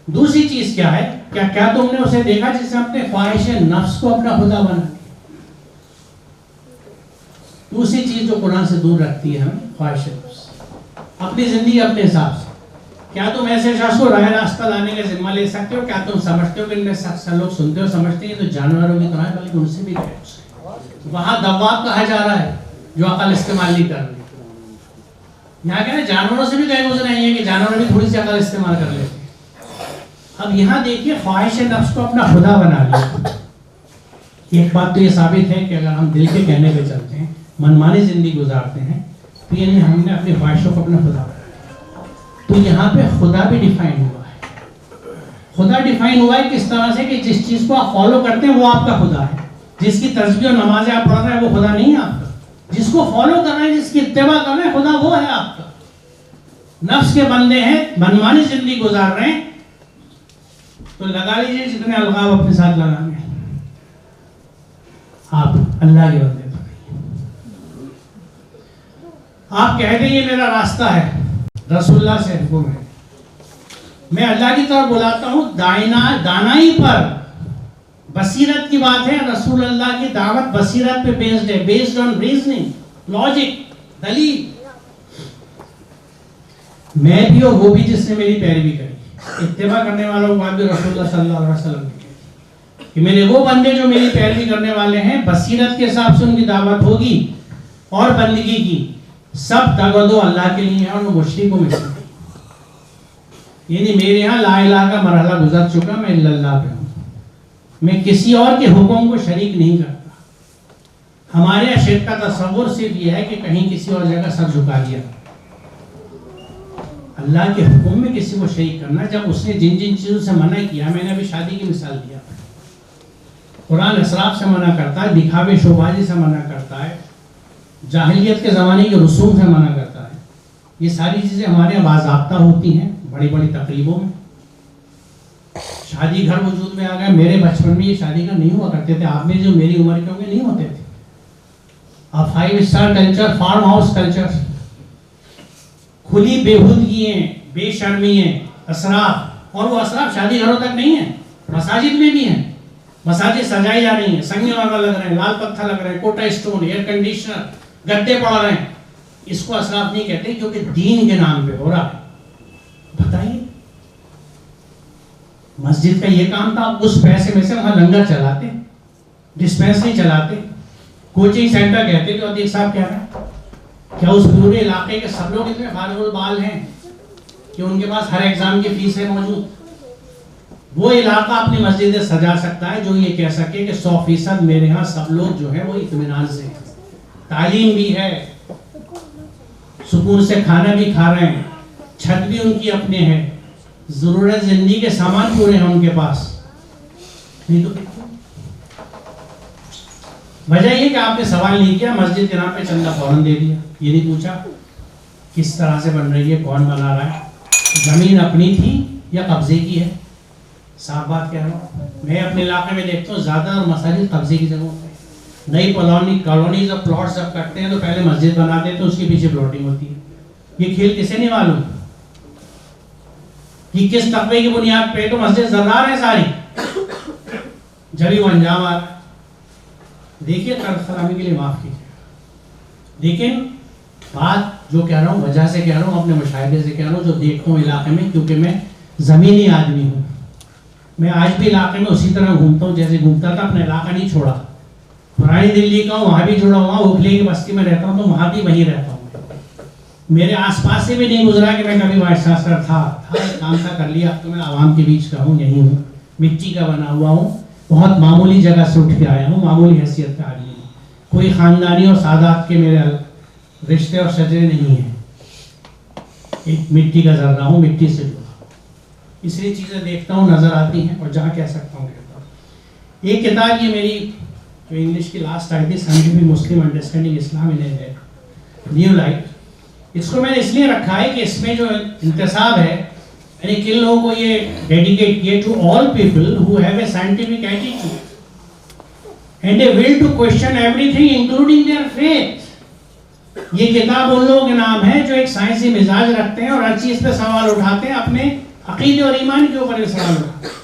دوسری چیز کیا ہے؟ کیا تم نے اسے دیکھا جس نے اپنے خواہش نفس کو اپنا خدا بنا دیا؟ دوسری چیز جو قرآن سے دور رکھتی ہے ہمیں, خواہش نفس. اپنی زندگی اپنے حساب سے. کیا تم ایسے شخص کو راہ راستہ لانے کا ذمہ لے سکتے ہو؟ کیا تم سمجھتے ہو کہ ان میں لوگ سنتے ہو سمجھتے ہیں تو جانوروں کی طرح, بلکہ ان سے بھی غیر. وہاں دواب کہا جا رہا ہے جو عقل استعمال نہیں کر رہے. یہاں کہنا جانوروں سے بھی غیر گزرے ہیں کہ جانور بھی تھوڑی سی عقل استعمال کر لیتے. اب یہاں دیکھیے خواہش نفس کو اپنا خدا بنا لیا. ایک بات تو یہ ثابت ہے کہ اگر ہم دل کے کہنے پہ چلتے ہیں, منمانی زندگی گزارتے ہیں, تو یعنی ہم نے اپنی خواہشوں کو اپنا خدا بنا لیا. تو یہاں پہ خدا بھی ڈیفائن ہوا ہے. خدا ڈیفائن ہوا ہے کس طرح سے کہ جس چیز کو آپ فالو کرتے ہیں وہ آپ کا خدا ہے. جس کی تسبیح اور نمازیں آپ پڑھ رہے ہیں وہ خدا نہیں ہے آپ کا. جس کو فالو کر رہے ہیں, جس کی اتباع کر رہے ہیں, خدا وہ ہے آپ کا. نفس کے بندے ہیں, منمانی زندگی گزار رہے ہیں, تو لگا لیجیے جتنے القاب اپنے ساتھ لگانے ہیں. آپ اللہ کے بندے تو نہیں. آپ کہتے ہیں یہ میرا راستہ ہے, رسول اللہ سے حکم ہے, میں اللہ کی طرف بلاتا ہوں. دانائی پر بصیرت کی بات ہے. رسول اللہ کی دعوت بصیرت پہ بیسڈ ہے, بیسڈ آن ریزننگ, لاجک, دلیل. میں بھی اور وہ بھی جس نے میری پیروی کری. اتباع کرنے والوں کو بات بھی رسول اللہ صلی اللہ علیہ وسلم نے کہ میرے وہ بندے جو میری پیروی کرنے والے ہیں, بصیرت کے حساب سے ان کی دعوت ہوگی اور بندگی کی, سب تگدو اللہ کے لیے ہیں اور وہ مشرکوں میں سے. یعنی میرے ہاں لا الہ کا مرحلہ گزر چکا, میں الا اللہ پہ ہوں. میں کسی اور کے حکم کو شریک نہیں کرتا. ہمارے یہاں شرک کا تصور صرف یہ ہے کہ کہیں کسی اور جگہ سر جھکا دیا. اللہ کے حکم میں کسی کو شریک کرنا, جب اس نے جن جن چیزوں سے منع کیا, میں نے ابھی شادی کی مثال دیا, قرآن اسراف سے منع کرتا ہے, دکھاوے شوبازی سے منع کرتا ہے, جاہلیت کے زمانے کے رسوم سے منع کرتا ہے. یہ ساری چیزیں ہمارے یہاں باضابطہ ہوتی ہیں, بڑی بڑی تقریبوں میں. شادی گھر وجود میں آ گئے. میرے بچپن میں یہ شادی گھر نہیں ہوا کرتے تھے. آپ میں جو میری عمر کے ہوں گے نہیں ہوتے تھے. اب 5 star culture, farm house culture, کھلی بےہودگی ہیں, بے شرمی ہیں, اسراف. اور وہ اسراف شادی گھروں تک نہیں ہے, مساجد میں بھی ہیں. مساجد سجائی جا رہی ہیں, سنگے مرمر لگ رہے ہیں, لال پتھر لگ رہے ہیں, کوٹا اسٹون, ایئر کنڈیشنر, گدے پڑ رہے ہیں. اس کو اسراف نہیں کہتے کیونکہ دین کے نام پہ ہو رہا ہے. بتائیے, مسجد کا یہ کام تھا, اس پیسے میں سے وہاں لنگر چلاتے, ڈسپینسری چلاتے, کوچنگ سینٹر کہتے. جو عتیق صاحب کہہ رہے ہیں, کیا اس پورے علاقے کے سب لوگ اتنے فارغ البال ہیں کہ ان کے پاس ہر ایگزام کی فیس ہے موجود؟ وہ علاقہ اپنی مسجدیں سجا سکتا ہے جو یہ کہہ سکے کہ 100% میرے ہاں سب لوگ جو ہے وہ اطمینان سے ہیں, تعلیم بھی ہے, سکون سے کھانا بھی کھا رہے ہیں, چھت بھی ان کی اپنے ہے, ضرورت زندگی کے سامان پورے ہیں ان کے پاس. نہیں تو وجہ یہ کہ آپ نے سوال نہیں کیا, مسجد کے نام پہ چندہ فوراً دے دیا. یہ نہیں پوچھا کس طرح سے بن رہی ہے, کون بنا رہا ہے, زمین اپنی تھی یا قبضے کی ہے. صاف بات کہہ رہا ہوں. میں اپنے علاقے میں دیکھتا ہوں زیادہ مساجد قبضے کی جگہوں پہ. نئی کالونیز اور پلاٹس جب کرتے ہیں تو پہلے مسجد بناتے ہیں تو اس کے پیچھے پلاٹنگ ہوتی ہے. یہ کھیل کسے نہیں معلوم کہ کس تقوی کی بنیاد پہ؟ تو مسجد زرار ہے ساری, جبھی وہ انجام آ رہا ہے. دیکھیے طرز سلامی کے لیے معاف کیجیے, لیکن بات جو کہہ رہا ہوں وجہ سے کہہ رہا ہوں, اپنے مشاہدے سے کہہ رہا ہوں, جو دیکھتا ہوں علاقے میں, کیونکہ میں زمینی آدمی ہوں. میں آج بھی علاقے میں اسی طرح گھومتا ہوں جیسے گھومتا تھا, اپنا علاقہ نہیں چھوڑا. پرانی دلی کا ہوں, وہاں بھی جڑا ہوا ہوں, اوکھلے کی بستی میں رہتا ہوں تو وہاں بھی وہیں رہتا ہوں. میرے آس پاس سے بھی نہیں گزرا کہ میں کبھی وائس چانسلر تھا کام تھا کر لیا. اب تو میں عوام کے بیچ کا ہوں, یہی ہوں, مٹی کا بنا ہوا ہوں, بہت معمولی جگہ سے اٹھ کے آیا ہوں, معمولی حیثیت کا آدمی ہوں. کوئی خاندانی اور سادات کے میرے رشتے اور شجرے نہیں ہیں. ایک مٹی کا ذرہ ہوں, مٹی سے جڑا. اس لیے چیزیں دیکھتا ہوں, نظر آتی ہیں, اور جہاں کہہ سکتا ہوں کہتا ہوں. یہ کتاب یہ میری جو انگلش کی لاسٹ آئی تھی, سائنٹیفک مسلم انڈرسٹینڈنگ اسلام ان نیو لائٹ, اس کو میں نے اس لیے رکھا ہے کہ اس میں جو انتصاب ہے یعنی کن لوگوں کو یہ ڈیڈیکیٹ کیے to all people who have a scientific attitude and a will to question everything including their faith. یہ کتاب ان لوگوں کے نام ہے جو ایک سائنسی مزاج رکھتے ہیں اور ہر چیز پہ سوال اٹھاتے ہیں, اپنے عقیدے اور ایمان کے اوپر سوال اٹھاتے ہیں.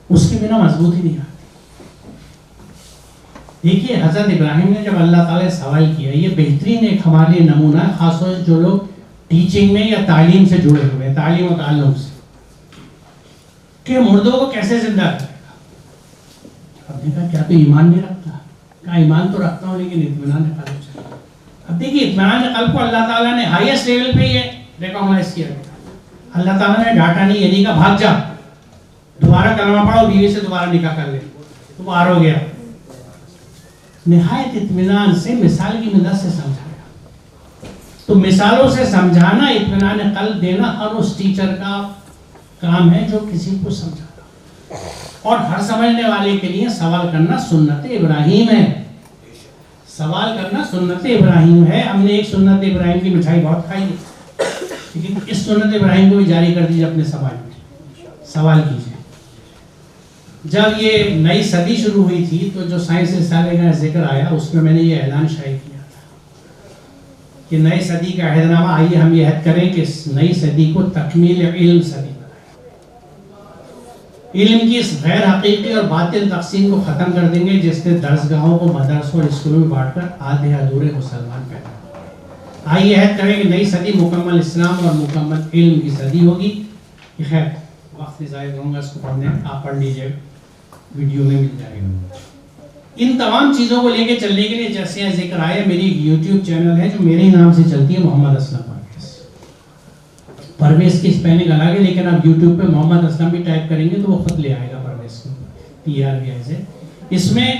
اس کے بنا مضبوطی نہیں آتی. دیکھیے حضرت ابراہیم نے جب اللہ تعالیٰ نے سوال کیا, یہ بہترین ایک ہمارے لیے نمونہ ہے, خاص طور سے جو لوگ ٹیچنگ میں یا تعلیم سے جڑے ہوئے ہیں, تعلیم و تعلم سے, کہ مردوں کو کیسے زندہ کرے گا. اب نے کہا کیا تو ایمان نہیں رکھتا؟ کہا ایمان تو رکھتا ہوں لیکن اطمینان قلب چاہیے. اب دیکھیے اطمینان قلب کو اللہ تعالیٰ نے ہائیسٹ لیول پہ یہ ریکگنائز کیا. اللہ تعالیٰ نے ڈاٹا نہیں, یہ نہیں کہا بھاگ جا, دوبارہ کلمہ پڑھو, بیوی سے دوبارہ نکاح کر لے, تو پار ہو گیا. نہایت اطمینان سے مثال کی مدد سے سمجھایا. تو مثالوں سے سمجھانا, اطمینان قلب دینا ہر اس ٹیچر کا کام ہے جو کسی کو سمجھاتا. اور ہر سمجھنے والے کے لیے سوال کرنا سنت ابراہیم ہے. سوال کرنا سنت ابراہیم ہے. ہم نے ایک سنت ابراہیم کی مٹھائی بہت کھائی ہے, لیکن اس سنت ابراہیم کو بھی جاری کر دیجیے اپنے سماج میں. سوال کیجیے. جب یہ نئی صدی شروع ہوئی تھی تو جو سائنس رسالے کا ذکر آیا اس میں نے یہ اعلان شائع کیا تھا کہ نئی صدی کا عہد نامہ, آئیے ہم یہ عہد کریں کہ اس نئی صدی کو تکمیل علم صدی بنائیں. علم کی اس غیر حقیقی اور باطل تقسیم کو ختم کر دیں گے جس نے درسگاہوں کو مدرسوں اور اسکولوں میں بانٹ کر آدھے ادھورے مسلمان پیدا کیے. آئیے عہد کریں کہ نئی صدی مکمل اسلام اور مکمل علم کی صدی ہوگی. خیر وقت ضائع کروں گا اس کو پڑھنے, آپ پڑھ لیجیے, ویڈیو میں مل جائے گا. ان تمام چیزوں کو لے کے چلنے کے لیے جیسے یہ ذکر آیا, میری ایک یوٹیوب چینل ہے جو میرے ہی نام سے چلتی ہے, محمد اسلم پرویز. پرویز کی اسپیلنگ الگ ہے, لیکن آپ یوٹیوب پہ محمد اسلم بھی ٹائپ کریں گے تو وہ خود لے آئے گا پرویز کو, PRVI سے. اس میں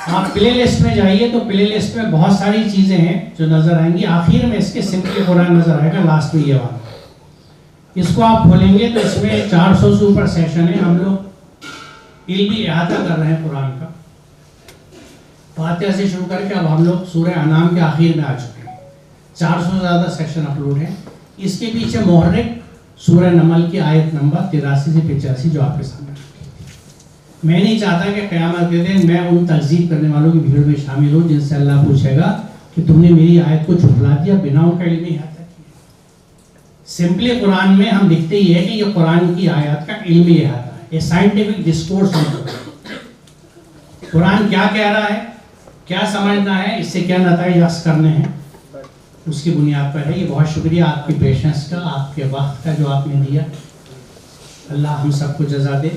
آپ پلے لسٹ میں جائیے تو پلے لسٹ میں بہت ساری چیزیں ہیں جو نظر آئیں گی. آخر میں اس کے سمپلی قرآن نظر آئے گا, لاسٹ میں یہ والا. اس کو آپ کھولیں گے تو اس میں 400 سے اوپر سیشن ہے. ہم لوگ علمی احاطہ کر رہے ہیں قرآن کا, فاتحہ سے شروع کر کے اب ہم لوگ سورہ انعام کے آخر میں آ چکے ہیں. 400 سے زیادہ سیکشن اپلوڈ ہیں. اس کے پیچھے محرک سورہ نمل کی آیت نمبر 83 سے 85 جو آپ کے سامنے رکھی تھی. میں نہیں چاہتا کہ قیامت کے دن میں ان تکذیب کرنے والوں کی بھیڑ میں شامل ہوں جن سے اللہ پوچھے گا کہ تم نے میری آیت کو جھٹلا دیا بنا ان کا علم احاطہ کیا. سمپلی قرآن میں ہم لکھتے ہی ہے کہ یہ قرآن کی آیات کا علمی احاطہ ہے, یہ سائنٹیفک ڈسکورس ہے. قرآن کیا کہہ رہا ہے, کیا سمجھنا ہے, اس سے کیا نتائج حاصل کرنے ہیں, اس کی بنیاد پر ہے. یہ بہت شکریہ آپ کی پیشنس کا, آپ کے وقت کا جو آپ نے دیا. اللہ ہم سب کو جزا دے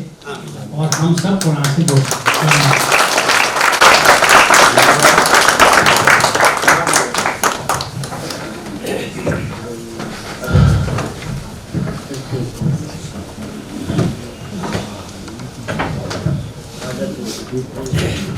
اور ہم سب قرآن سے جوڑ سکیں. Thank you.